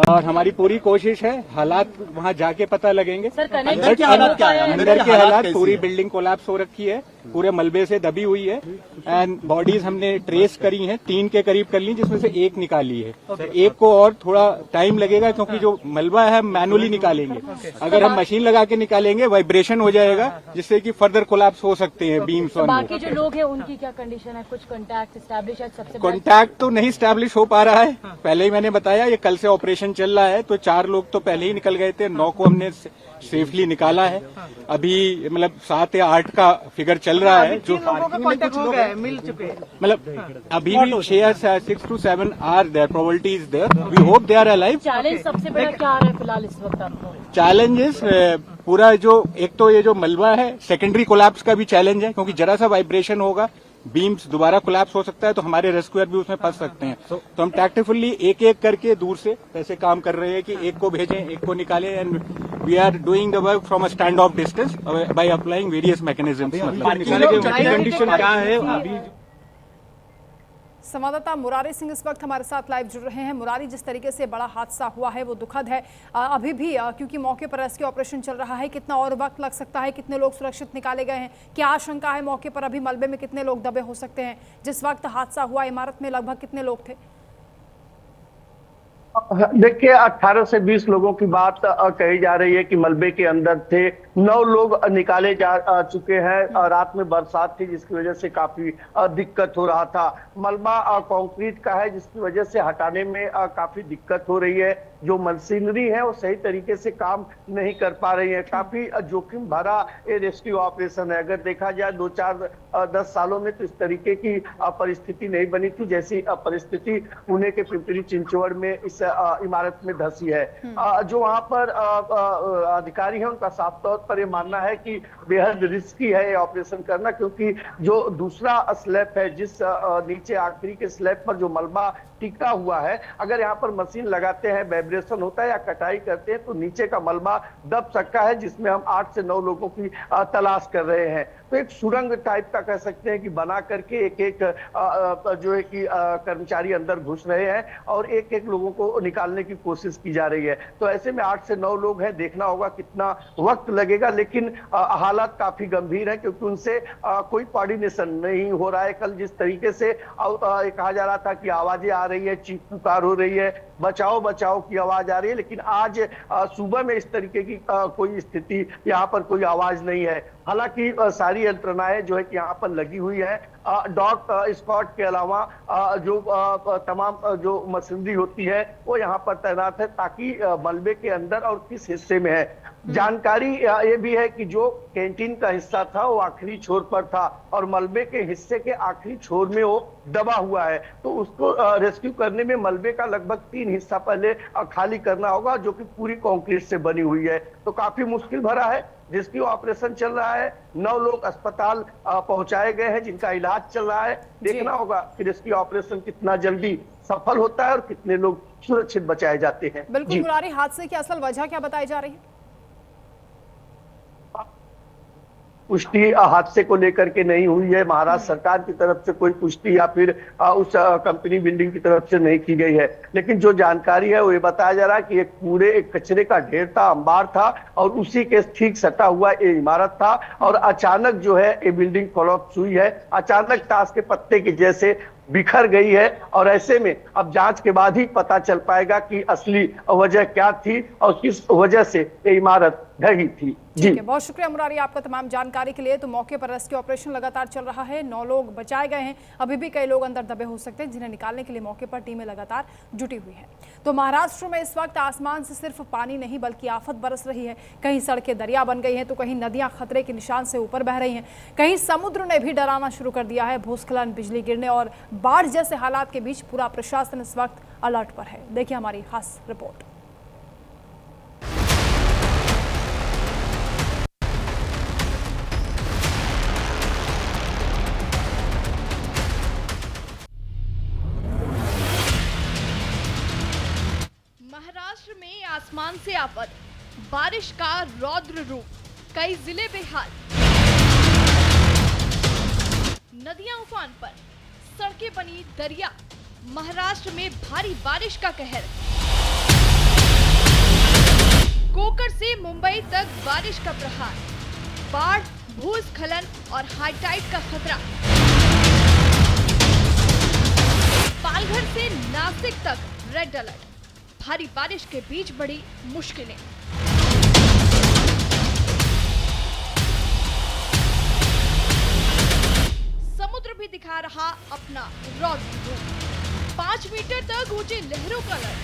और हमारी पूरी कोशिश है. हालात वहां जाके पता लगेंगे. अंदर के हालात क्या है? अंदर के हालात, पूरी बिल्डिंग कोलैप्स हो रखी है, पूरे मलबे से दबी हुई है. एंड बॉडीज हमने ट्रेस करी हैं, 3 के करीब कर ली, जिसमें से 1 निकाली है. एक को और थोड़ा टाइम लगेगा क्योंकि जो मलबा है हम मैनुअली निकालेंगे. अगर हम मशीन लगा के निकालेंगे वाइब्रेशन हो जाएगा, जिससे कि फर्दर कोलैप्स हो सकते हैं बीम्स. बाकी जो लोग हैं उनकी क्या कंडीशन है? कुछ कॉन्टैक्ट एस्टैब्लिश है? सबसे कॉन्टैक्ट तो नहीं स्टैब्लिश हो पा रहा है. पहले ही मैंने बताया, ये कल से ऑपरेशन चल रहा है, तो 4 लोग तो पहले ही निकल गए थे. 9 को हमने सेफली निकाला है. अभी मतलब 7 या 8 का फिगर चल रहा है. जो मिल चुके हैं. मतलब अभी भी 6 to 7 are there, probability is there. We hope they are alive. Challenge सबसे बड़ा क्या आ रहा है फिलहाल इस वक्त आपको? चैलेंजेस पूरा जो एक तो ये जो मलबा है, सेकेंडरी कोलैप्स का भी चैलेंज है, क्योंकि जरा सा वाइब्रेशन होगा, बीम्स दोबारा कोलैप्स हो सकता है, तो हमारे रेस्क्यूअर भी उसमें फंस सकते हैं. तो हम टैक्टिफुली एक एक करके दूर से ऐसे काम कर रहे हैं कि एक को भेजें, एक को निकालें. And we are doing the work from a stand off distance by applying various mechanisms. Condition क्या है अभी? संवाददाता मुरारी सिंह इस वक्त हमारे साथ लाइव जुड़ रहे हैं. मुरारी, जिस तरीके से बड़ा हादसा हुआ है वो दुखद है. अभी भी क्योंकि मौके पर रेस्क्यू ऑपरेशन चल रहा है, कितना और वक्त लग सकता है? कितने लोग सुरक्षित निकाले गए हैं? क्या आशंका है मौके पर? अभी मलबे में कितने लोग दबे हो सकते हैं? जिस वक्त हादसा हुआ इमारत में लगभग कितने लोग थे? देखिए, 18 से 20 लोगों की बात कही जा रही है कि मलबे के अंदर थे. 9 लोग निकाले जा चुके हैं. रात में बरसात थी, जिसकी वजह से काफी दिक्कत हो रहा था. मलबा कंक्रीट का है, जिसकी वजह से हटाने में काफी दिक्कत हो रही है. जो मशीनरी है वो सही तरीके से काम नहीं कर पा रही है. काफी जोखिम भरा ये रेस्क्यू ऑपरेशन है. अगर देखा जाए 2-4-10 सालों में तो इस तरीके की परिस्थिति नहीं बनी थी जैसी परिस्थिति पुणे के पिंपरी चिंचवड़ में इस इमारत में धसी है. जो वहां पर अधिकारी है उनका साफ तौर पर ये मानना है कि बेहद रिस्की है ये ऑपरेशन करना, क्योंकि जो दूसरा स्लैब है, जिस नीचे आखिरी के स्लैब पर जो मलबा टिका हुआ है, अगर यहाँ पर मशीन लगाते हैं, वाइब्रेशन होता है या कटाई करते हैं, तो नीचे का मलबा दब सकता है, जिसमें हम 8 से 9 लोगों की तलाश कर रहे हैं. तो एक सुरंग टाइप का कह सकते हैं कि बना करके एक एक जो है कि कर्मचारी अंदर घुस रहे हैं और एक एक लोगों को निकालने की कोशिश की जा रही है. तो ऐसे में 8 से 9 लोग हैं. देखना होगा कितना वक्त लगेगा, लेकिन हालात काफी गंभीर है, क्योंकि उनसे कोई कोऑर्डिनेशन नहीं हो रहा है. कल जिस तरीके से कहा जा रहा था कि आवाजें आ रही है, चीख पुकार हो रही है, बचाओ बचाओ की आवाज आ रही है, लेकिन आज सुबह में इस तरीके की कोई स्थिति यहाँ पर कोई आवाज नहीं है. हालांकि सारी यंत्रणाएं जो है कि यहाँ पर लगी हुई है. डॉग स्क्वाड के अलावा जो तमाम जो मशीनरी होती है वो यहाँ पर तैनात है, ताकि मलबे के अंदर और किस हिस्से में है. जानकारी ये भी है कि जो कैंटीन का हिस्सा था वो आखिरी छोर पर था और मलबे के हिस्से के आखिरी छोर में वो दबा हुआ है. तो उसको रेस्क्यू करने में मलबे का लगभग 3 हिस्सा पहले खाली करना होगा, जो कि पूरी कंक्रीट से बनी हुई है. तो काफी मुश्किल भरा है. रेस्क्यू ऑपरेशन चल रहा है. 9 लोग अस्पताल पहुंचाए गए हैं, जिनका इलाज चल रहा है. देखना होगा कि रेस्क्यू ऑपरेशन कितना जल्दी सफल होता है और कितने लोग सुरक्षित बचाए जाते हैं. बिल्कुल मुरारी, हादसे की असल वजह क्या बताई जा रही है? पुष्टि हादसे को लेकर के नहीं हुई है। महाराष्ट्र सरकार की तरफ से कोई पुष्टि या फिर उस कंपनी बिल्डिंग की तरफ से नहीं की गई है। लेकिन जो जानकारी है वो ये बताया जा रहा है कि एक कचरे का ढेर था, अंबार था और उसी के ठीक सटा हुआ ये इमारत था और अचानक जो है ये बिल्डिंग कोलैप्स हुई है। अचानक ताश के पत्ते की जैसे बिखर गई है और ऐसे में अब जांच के बाद ही पता चल पाएगा कि असली वजह क्या थी और किस वजह से ये इमारत ढही थी। जी, बहुत शुक्रिया मुरारी आपका तमाम जानकारी के लिए। तो मौके पर रेस्क्यू ऑपरेशन लगातार चल रहा है, 9 लोग बचाए गए हैं। अभी भी कई लोग अंदर दबे हो सकते हैं, जिन्हें निकालने के लिए मौके पर टीमें लगातार जुटी हुई हैं। तो महाराष्ट्र में इस वक्त आसमान से सिर्फ पानी नहीं बल्कि आफत बरस रही है। कहीं सड़कें दरिया बन गई हैं तो कहीं नदियां खतरे के निशान से ऊपर बह रही हैं। कहीं समुद्र ने भी डराना शुरू कर दिया है। भूस्खलन, बिजली गिरने और बाढ़ जैसे हालात के बीच पूरा प्रशासन इस वक्त अलर्ट पर है। देखिए हमारी खास रिपोर्ट। महाराष्ट्र में आसमान से आफत, बारिश का रौद्र रूप, कई जिले बेहाल, नदियां उफान पर, सड़कें बनी दरिया, महाराष्ट्र में भारी बारिश का कहर। कोकर से मुंबई तक बारिश का प्रहार, बाढ़, भूस्खलन और हाईटाइड का खतरा। पालघर से नासिक तक रेड अलर्ट, भारी बारिश के बीच बड़ी मुश्किलें। समुद्र भी दिखा रहा अपना रौद्र रूप, 5 मीटर तक ऊंची लहरों का अलर्ट।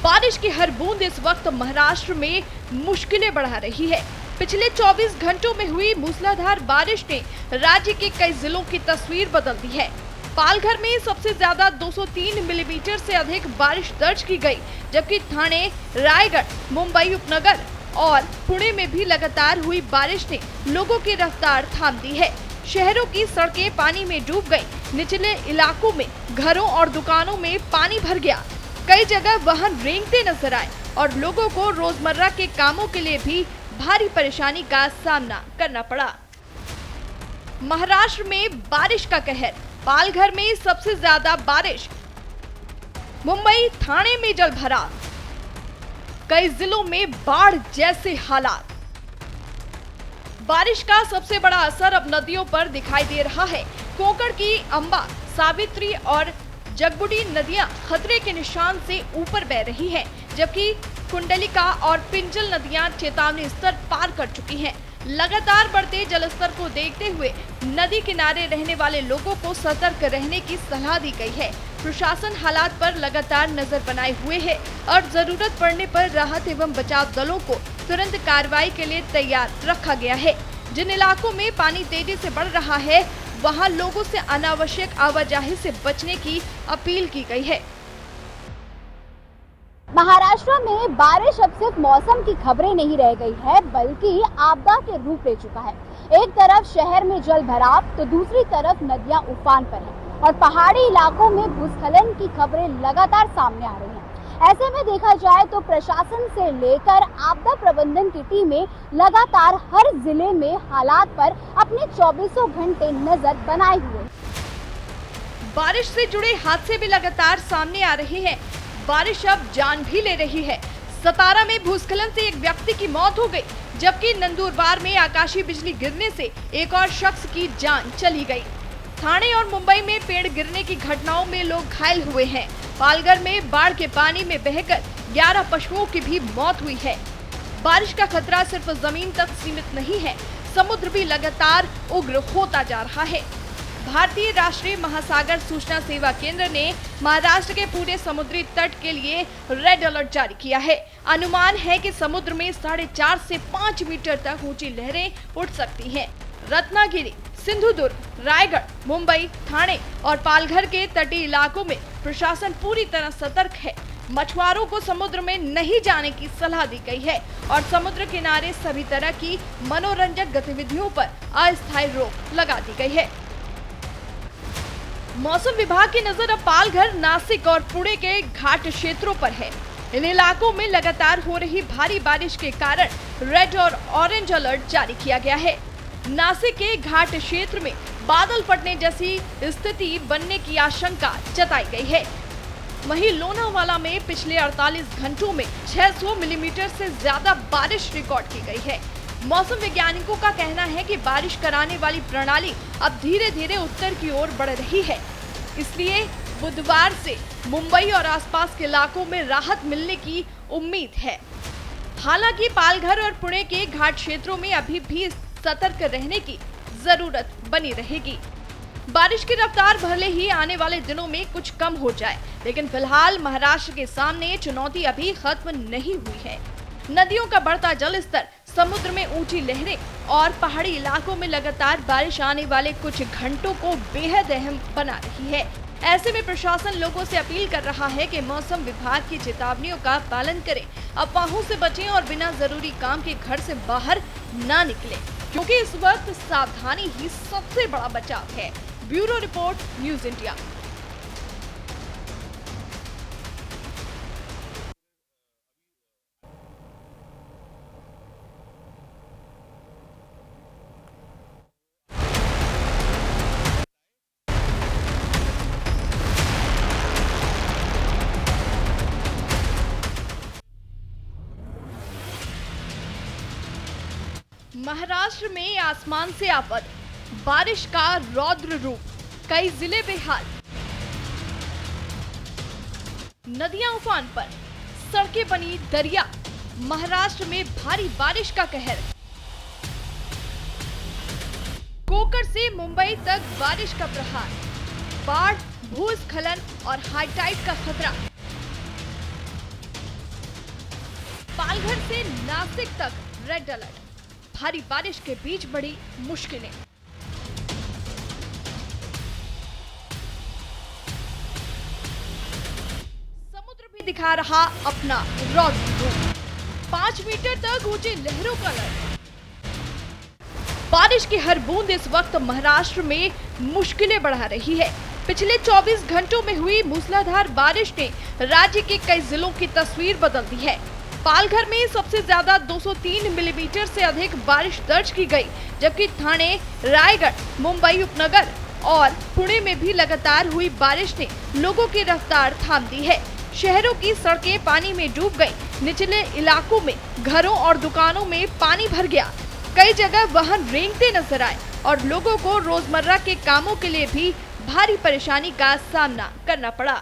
बारिश की हर बूंद इस वक्त महाराष्ट्र में मुश्किलें बढ़ा रही है। पिछले 24 घंटों में हुई मूसलाधार बारिश ने राज्य के कई जिलों की तस्वीर बदल दी है। पालघर में सबसे ज्यादा 203 मिलीमीटर से अधिक बारिश दर्ज की गई, जबकि ठाणे, रायगढ़, मुंबई उपनगर और पुणे में भी लगातार हुई बारिश ने लोगों की रफ्तार थाम दी है। शहरों की सड़कें पानी में डूब गई, निचले इलाकों में घरों और दुकानों में पानी भर गया। कई जगह वाहन रेंगते नजर आए और लोगों को रोजमर्रा के कामों के लिए भी भारी परेशानी का सामना करना पड़ा। महाराष्ट्र में बारिश का कहर, पालघर में सबसे ज्यादा बारिश, मुंबई, ठाणे में जल भराव, कई जिलों में बाढ़ जैसे हालात। बारिश का सबसे बड़ा असर अब नदियों पर दिखाई दे रहा है। कोकर की अंबा, सावित्री और जगबुडी नदियां खतरे के निशान से ऊपर बह रही हैं, जबकि कुंडलिका और पिंजल नदियां चेतावनी स्तर पार कर चुकी हैं। लगातार बढ़ते जलस्तर को देखते हुए नदी किनारे रहने वाले लोगों को सतर्क रहने की सलाह दी गई है। प्रशासन हालात पर लगातार नजर बनाए हुए है और जरूरत पड़ने पर राहत एवं बचाव दलों को तुरंत कार्रवाई के लिए तैयार रखा गया है। जिन इलाकों में पानी तेजी से बढ़ रहा है, वहां लोगों से अनावश्यक आवाजाही से बचने की अपील की गई है। महाराष्ट्र में बारिश अब सिर्फ मौसम की खबरें नहीं रह गई है, बल्कि आपदा के रूप ले चुका है। एक तरफ शहर में जल भराव तो दूसरी तरफ नदियां उफान पर हैं और पहाड़ी इलाकों में भूस्खलन की खबरें लगातार सामने आ रही हैं। ऐसे में देखा जाए तो प्रशासन से लेकर आपदा प्रबंधन की टीमें लगातार हर जिले में हालात पर अपने 24 घंटे नजर बनाए हुए। बारिश से जुड़े हादसे भी लगातार सामने आ रहे हैं। बारिश अब जान भी ले रही है। सतारा में भूस्खलन से एक व्यक्ति की मौत हो गई, जबकि नंदुरबार में आकाशीय बिजली गिरने से एक और शख्स की जान चली गई। ठाणे और मुंबई में पेड़ गिरने की घटनाओं में लोग घायल हुए हैं। पालघर में बाढ़ के पानी में बहकर 11 पशुओं की भी मौत हुई है। बारिश का खतरा सिर्फ जमीन तक सीमित नहीं है, समुद्र भी लगातार उग्र होता जा रहा है। भारतीय राष्ट्रीय महासागर सूचना सेवा केंद्र ने महाराष्ट्र के पूरे समुद्री तट के लिए रेड अलर्ट जारी किया है। अनुमान है कि समुद्र में 4.5 से 5 मीटर तक ऊंची लहरें उठ सकती हैं। रत्नागिरी, सिंधुदुर्ग, रायगढ़, मुंबई, ठाणे और पालघर के तटीय इलाकों में प्रशासन पूरी तरह सतर्क है। मछुआरों को समुद्र में नहीं जाने की सलाह दी गई है और समुद्र किनारे सभी तरह की मनोरंजक गतिविधियों पर अस्थायी रोक लगा दी गई है। मौसम विभाग की नजर अब पालघर, नासिक और पुणे के घाट क्षेत्रों पर है। इन इलाकों में लगातार हो रही भारी बारिश के कारण रेड और ऑरेंज अलर्ट जारी किया गया है। नासिक के घाट क्षेत्र में बादल फटने जैसी स्थिति बनने की आशंका जताई गई है। वहीं लोनावाला में पिछले 48 घंटों में 600 मिलीमीटर से ज्यादा बारिश रिकॉर्ड की गई है। मौसम वैज्ञानिकों का कहना है कि बारिश कराने वाली प्रणाली अब धीरे धीरे उत्तर की ओर बढ़ रही है, इसलिए बुधवार से मुंबई और आसपास के इलाकों में राहत मिलने की उम्मीद है। हालांकि पालघर और पुणे के घाट क्षेत्रों में अभी भी सतर्क रहने की जरूरत बनी रहेगी। बारिश की रफ्तार भले ही आने वाले दिनों में कुछ कम हो जाए, लेकिन फिलहाल महाराष्ट्र के सामने चुनौती अभी खत्म नहीं हुई है। नदियों का बढ़ता जल स्तर, समुद्र में ऊंची लहरें और पहाड़ी इलाकों में लगातार बारिश आने वाले कुछ घंटों को बेहद अहम बना रही है। ऐसे में प्रशासन लोगों से अपील कर रहा है कि मौसम विभाग की चेतावनियों का पालन करें, अफवाहों से बचें और बिना जरूरी काम के घर से बाहर ना निकलें, क्योंकि इस वक्त सावधानी ही सबसे बड़ा बचाव है। Bureau report, news India. Maharashtra में आसमान से आफत, बारिश का रौद्र रूप, कई जिले बेहाल, नदियां उफान पर, सड़कें बनी दरिया, महाराष्ट्र में भारी बारिश का कहर। कोकर से मुंबई तक बारिश का प्रहार, बाढ़, भूस्खलन और हाईटाइड का खतरा। पालघर से नासिक तक रेड अलर्ट, भारी बारिश के बीच बड़ी मुश्किलें। समुद्र भी दिखा रहा अपना रौद्र रूप, 5 मीटर तक ऊंची लहरों का अलर्ट। बारिश की हर बूंद इस वक्त महाराष्ट्र में मुश्किलें बढ़ा रही है। पिछले 24 घंटों में हुई मूसलाधार बारिश ने राज्य के कई जिलों की तस्वीर बदल दी है। पालघर में सबसे ज्यादा 203 मिलीमीटर से अधिक बारिश दर्ज की गई, जबकि ठाणे, रायगढ़, मुंबई उपनगर और पुणे में भी लगातार हुई बारिश ने लोगों की रफ्तार थाम दी है। शहरों की सड़कें पानी में डूब गई, निचले इलाकों में घरों और दुकानों में पानी भर गया। कई जगह वाहन रेंगते नजर आए और लोगों को रोजमर्रा के कामों के लिए भी भारी परेशानी का सामना करना पड़ा।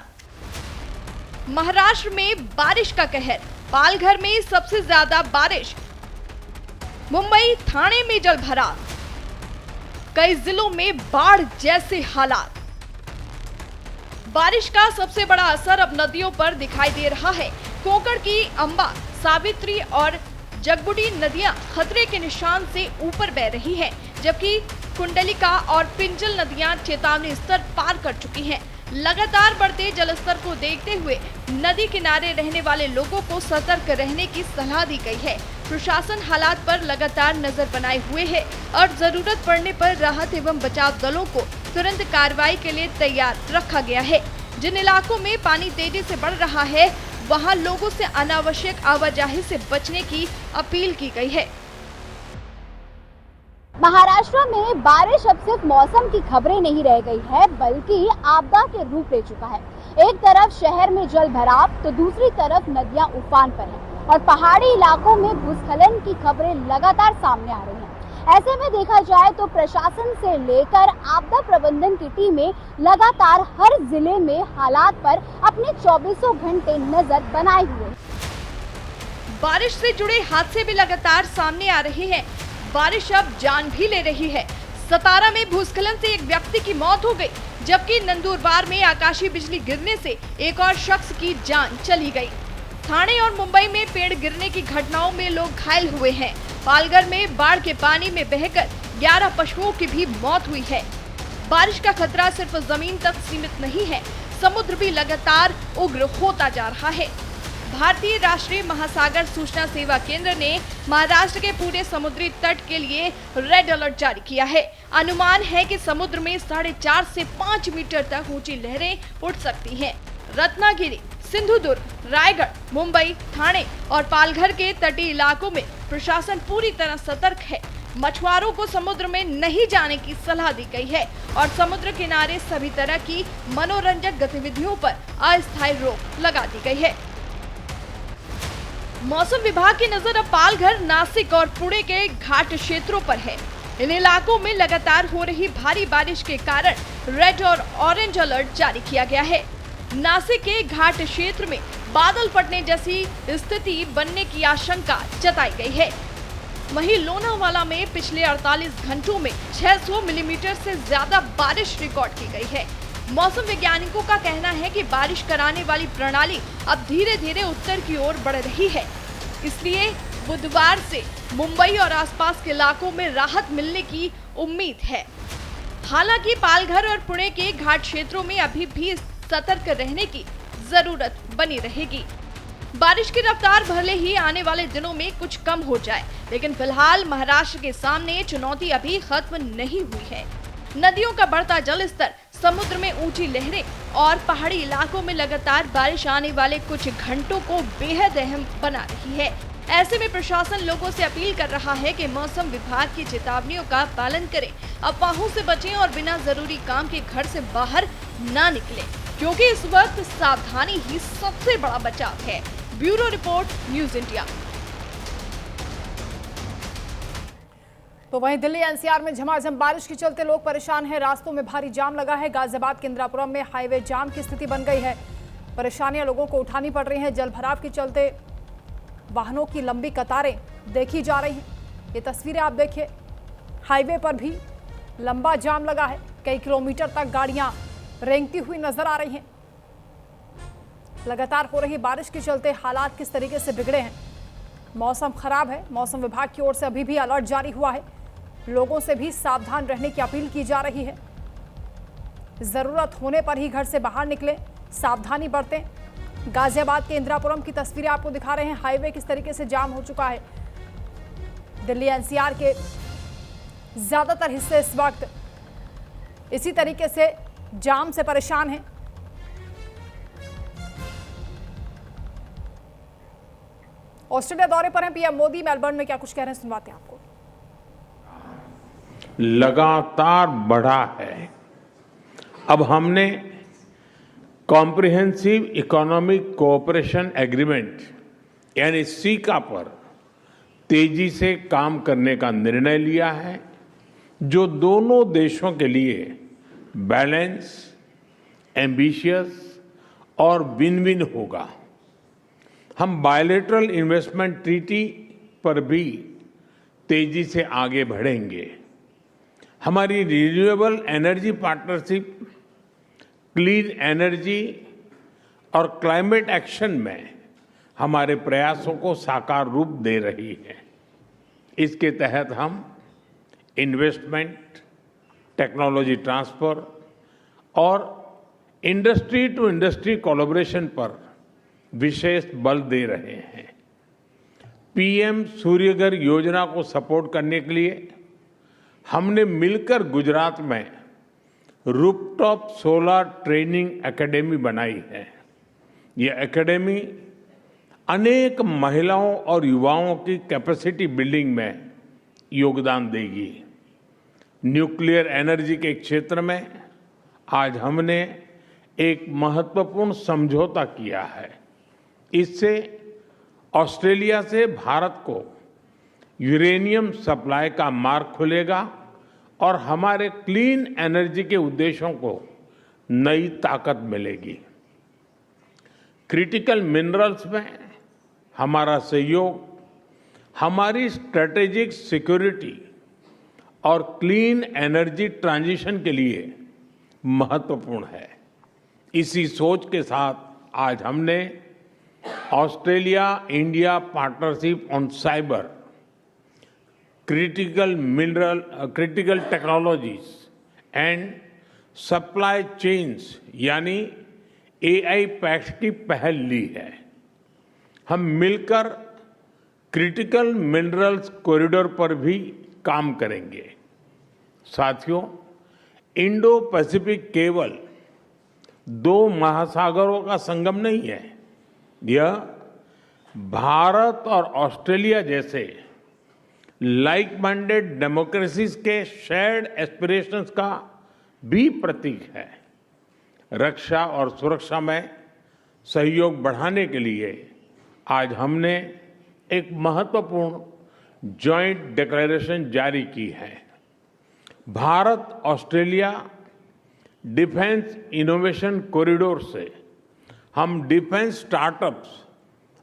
महाराष्ट्र में बारिश का कहर, पालघर में सबसे ज्यादा बारिश, मुंबई, ठाणे में जल भराव, कई जिलों में बाढ़ जैसे हालात। बारिश का सबसे बड़ा असर अब नदियों पर दिखाई दे रहा है। कोंकण की अंबा, सावित्री और जगबुडी नदियां खतरे के निशान से ऊपर बह रही हैं, जबकि कुंडलिका और पिंजल नदियां चेतावनी स्तर पार कर चुकी हैं। लगातार बढ़ते जलस्तर को देखते हुए नदी किनारे रहने वाले लोगों को सतर्क रहने की सलाह दी गई है। प्रशासन हालात पर लगातार नजर बनाए हुए है और जरूरत पड़ने पर राहत एवं बचाव दलों को तुरंत कार्रवाई के लिए तैयार रखा गया है। जिन इलाकों में पानी तेजी से बढ़ रहा है, वहां लोगों से अनावश्यक आवाजाही से बचने की अपील की गई है। महाराष्ट्र में बारिश अब सिर्फ मौसम की खबरें नहीं रह गई है, बल्कि आपदा के रूप ले चुका है। एक तरफ शहर में जल भराव तो दूसरी तरफ नदियां उफान पर हैं और पहाड़ी इलाकों में भूस्खलन की खबरें लगातार सामने आ रही हैं। ऐसे में देखा जाए तो प्रशासन से लेकर आपदा प्रबंधन की टीमें लगातार हर जिले में हालात पर अपने 24 घंटे नजर बनाए हुए। बारिश से जुड़े हादसे भी लगातार सामने आ रहे हैं। बारिश अब जान भी ले रही है। सतारा में भूस्खलन से एक व्यक्ति की मौत हो गई, जबकि नंदुरबार में आकाशीय बिजली गिरने से एक और शख्स की जान चली गई। ठाणे और मुंबई में पेड़ गिरने की घटनाओं में लोग घायल हुए हैं। पालघर में बाढ़ के पानी में बहकर 11 पशुओं की भी मौत हुई है। बारिश का खतरा सिर्फ जमीन तक सीमित नहीं है, समुद्र भी लगातार उग्र होता जा रहा है। भारतीय राष्ट्रीय महासागर सूचना सेवा केंद्र ने महाराष्ट्र के पूरे समुद्री तट के लिए रेड अलर्ट जारी किया है। अनुमान है कि समुद्र में 4.5 से 5 मीटर तक ऊंची लहरें उठ सकती हैं। रत्नागिरी, सिंधुदुर्ग, रायगढ़, मुंबई, ठाणे और पालघर के तटीय इलाकों में प्रशासन पूरी तरह सतर्क है। मछुआरों को समुद्र में नहीं जाने की सलाह दी गई है और समुद्र किनारे सभी तरह की मनोरंजक गतिविधियों पर अस्थायी रोक लगा दी गई है। मौसम विभाग की नजर अब पालघर, नासिक और पुणे के घाट क्षेत्रों पर है। इन इलाकों में लगातार हो रही भारी बारिश के कारण रेड और ऑरेंज अलर्ट जारी किया गया है। नासिक के घाट क्षेत्र में बादल फटने जैसी स्थिति बनने की आशंका जताई गई है। वहीं लोनावाला में पिछले 48 घंटों में 600 मिलीमीटर से ज्यादा बारिश रिकॉर्ड की गई है। मौसम वैज्ञानिकों का कहना है कि बारिश कराने वाली प्रणाली अब धीरे धीरे उत्तर की ओर बढ़ रही है, इसलिए बुधवार से मुंबई और आसपास के इलाकों में राहत मिलने की उम्मीद है। हालांकि पालघर और पुणे के घाट क्षेत्रों में अभी भी सतर्क रहने की जरूरत बनी रहेगी। बारिश की रफ्तार भले ही आने वाले दिनों में कुछ कम हो जाए, लेकिन फिलहाल महाराष्ट्र के सामने चुनौती अभी खत्म नहीं हुई है। नदियों का बढ़ता जल स्तर, समुद्र में ऊंची लहरें और पहाड़ी इलाकों में लगातार बारिश आने वाले कुछ घंटों को बेहद अहम बना रही है। ऐसे में प्रशासन लोगों से अपील कर रहा है कि मौसम विभाग की चेतावनियों का पालन करें, अफवाहों से बचें और बिना जरूरी काम के घर से बाहर ना निकलें, क्योंकि इस वक्त सावधानी ही सबसे बड़ा बचाव है। Bureau report, news India. तो वहीं दिल्ली एनसीआर में झमाझम बारिश के चलते लोग परेशान हैं। रास्तों में भारी जाम लगा है। गाजियाबाद के इंदिरापुरम में हाईवे जाम की स्थिति बन गई है। परेशानियां लोगों को उठानी पड़ रही हैं। जल भराव के चलते वाहनों की लंबी कतारें देखी जा रही हैं। ये तस्वीरें आप देखिए, हाईवे पर भी लंबा जाम लगा है। कई किलोमीटर तक गाड़ियां रेंगती हुई नजर आ रही हैं। लगातार हो रही बारिश के चलते हालात किस तरीके से बिगड़े हैं। मौसम खराब है। मौसम विभाग की ओर से अभी भी अलर्ट जारी हुआ है। लोगों से भी सावधान रहने की अपील की जा रही है। जरूरत होने पर ही घर से बाहर निकलें, सावधानी बरतें। गाजियाबाद के इंदिरापुरम की तस्वीरें आपको दिखा रहे हैं। हाईवे किस तरीके से जाम हो चुका है। दिल्ली एनसीआर के ज्यादातर हिस्से इस वक्त इसी तरीके से जाम से परेशान हैं। ऑस्ट्रेलिया दौरे पर हैं पीएम मोदी। मेलबर्न में क्या कुछ कह रहे हैं, सुनवाते हैं आपको। लगातार बढ़ा है। अब हमने कॉम्प्रिहेंसिव इकोनॉमिक कोऑपरेशन एग्रीमेंट यानी सीका पर तेजी से काम करने का निर्णय लिया है, जो दोनों देशों के लिए बैलेंस, एम्बिशियस और विन विन होगा। हम बायलैटरल इन्वेस्टमेंट ट्रीटी पर भी तेजी से आगे बढ़ेंगे। हमारी renewable energy partnership, clean energy और क्लाइमेट एक्शन में हमारे प्रयासों को साकार रूप दे रही है। इसके तहत हम इन्वेस्टमेंट, टेक्नोलॉजी ट्रांसफर और इंडस्ट्री टू इंडस्ट्री कोलैबोरेशन पर विशेष बल दे रहे हैं। पीएम सूर्यघर योजना को सपोर्ट करने के लिए हमने मिलकर गुजरात में रूफटॉप सोलर ट्रेनिंग एकेडमी बनाई है। यह एकेडमी अनेक महिलाओं और युवाओं की कैपेसिटी बिल्डिंग में योगदान देगी। न्यूक्लियर एनर्जी के क्षेत्र में आज हमने एक महत्वपूर्ण समझौता किया है। इससे ऑस्ट्रेलिया से भारत को यूरेनियम सप्लाई का मार्ग खुलेगा और हमारे क्लीन एनर्जी के उद्देश्यों को नई ताकत मिलेगी। क्रिटिकल मिनरल्स में हमारा सहयोग हमारी स्ट्रेटेजिक सिक्योरिटी और क्लीन एनर्जी ट्रांजिशन के लिए महत्वपूर्ण है। इसी सोच के साथ आज हमने Australia India partnership on cyber, critical technologies and supply chains यानी AI पैक्ट की पहल ली है। हम मिलकर क्रिटिकल मिनरल्स कॉरिडोर पर भी काम करेंगे। साथियों, इंडो पैसिफिक केवल दो महासागरों का संगम नहीं है, यह भारत और ऑस्ट्रेलिया जैसे लाइक माइंडेड डेमोक्रेसीज के शेयर्ड एस्पिरेशंस का भी प्रतीक है। रक्षा और सुरक्षा में सहयोग बढ़ाने के लिए आज हमने एक महत्वपूर्ण जॉइंट डिक्लेरेशन जारी की है। Bharat Australia defence innovation corridor से हम डिफेंस स्टार्टअप्स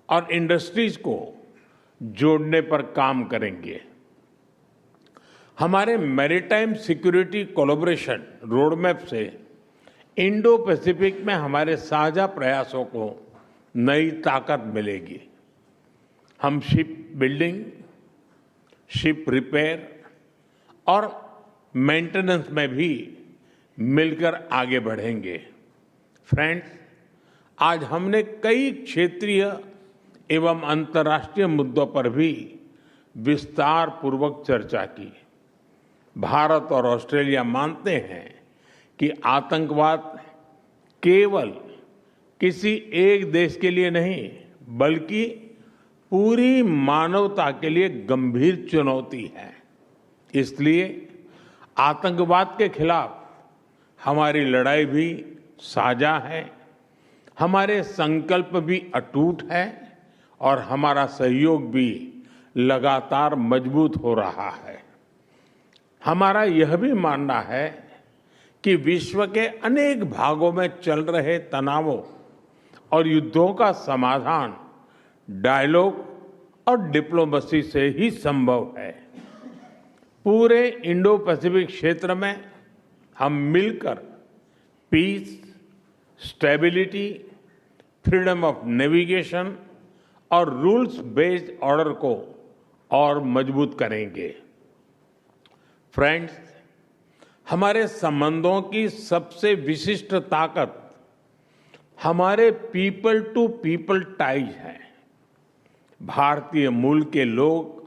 और इंडस्ट्रीज को जोड़ने पर काम करेंगे। हमारे मैरीटाइम सिक्योरिटी कोलैबोरेशन रोडमैप से इंडो पैसिफिक में हमारे साझा प्रयासों को नई ताकत मिलेगी। हम शिप बिल्डिंग, शिप रिपेयर और मेंटेनेंस में भी मिलकर आगे बढ़ेंगे। फ्रेंड्स, आज हमने कई क्षेत्रीय एवं अंतर्राष्ट्रीय मुद्दों पर भी विस्तार पूर्वक चर्चा की। भारत और ऑस्ट्रेलिया मानते हैं कि आतंकवाद केवल किसी एक देश के लिए नहीं बल्कि पूरी मानवता के लिए गंभीर चुनौती है। इसलिए आतंकवाद के खिलाफ हमारी लड़ाई भी साझा है, हमारे संकल्प भी अटूट है और हमारा सहयोग भी लगातार मजबूत हो रहा है। हमारा यह भी मानना है कि विश्व के अनेक भागों में चल रहे तनावों और युद्धों का समाधान डायलॉग और डिप्लोमेसी से ही संभव है। पूरे इंडो पैसिफिक क्षेत्र में हम मिलकर peace, stability, freedom of navigation और रूल्स बेस्ड ऑर्डर को और मजबूत करेंगे। फ्रेंड्स, हमारे संबंधों की सबसे विशिष्ट ताकत हमारे पीपल टू पीपल टाइज है। भारतीय मूल के लोग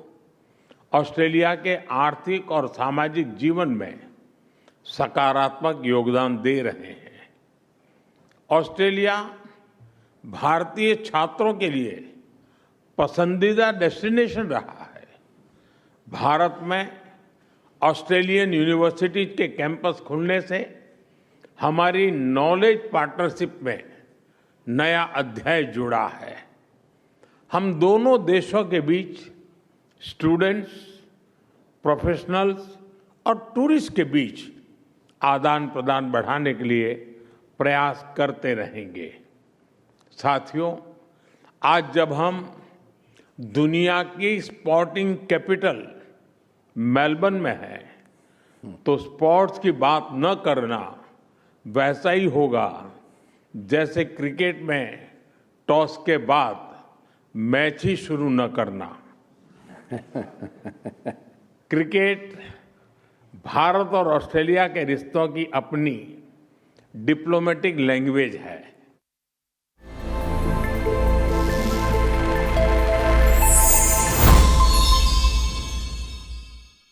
ऑस्ट्रेलिया के आर्थिक और सामाजिक जीवन में सकारात्मक योगदान दे रहे हैं। ऑस्ट्रेलिया भारतीय छात्रों के लिए पसंदीदा डेस्टिनेशन रहा है। भारत में ऑस्ट्रेलियन यूनिवर्सिटीज के कैंपस खुलने से हमारी नॉलेज पार्टनरशिप में नया अध्याय जुड़ा है। हम दोनों देशों के बीच स्टूडेंट्स, प्रोफेशनल्स और टूरिस्ट के बीच आदान प्रदान बढ़ाने के लिए प्रयास करते रहेंगे। साथियों, आज जब हम दुनिया की स्पोर्टिंग कैपिटल मेलबर्न में है तो स्पोर्ट्स की बात न करना वैसा ही होगा जैसे क्रिकेट में टॉस के बाद मैच ही शुरू न करना। क्रिकेट भारत और ऑस्ट्रेलिया के रिश्तों की अपनी डिप्लोमेटिक लैंग्वेज है।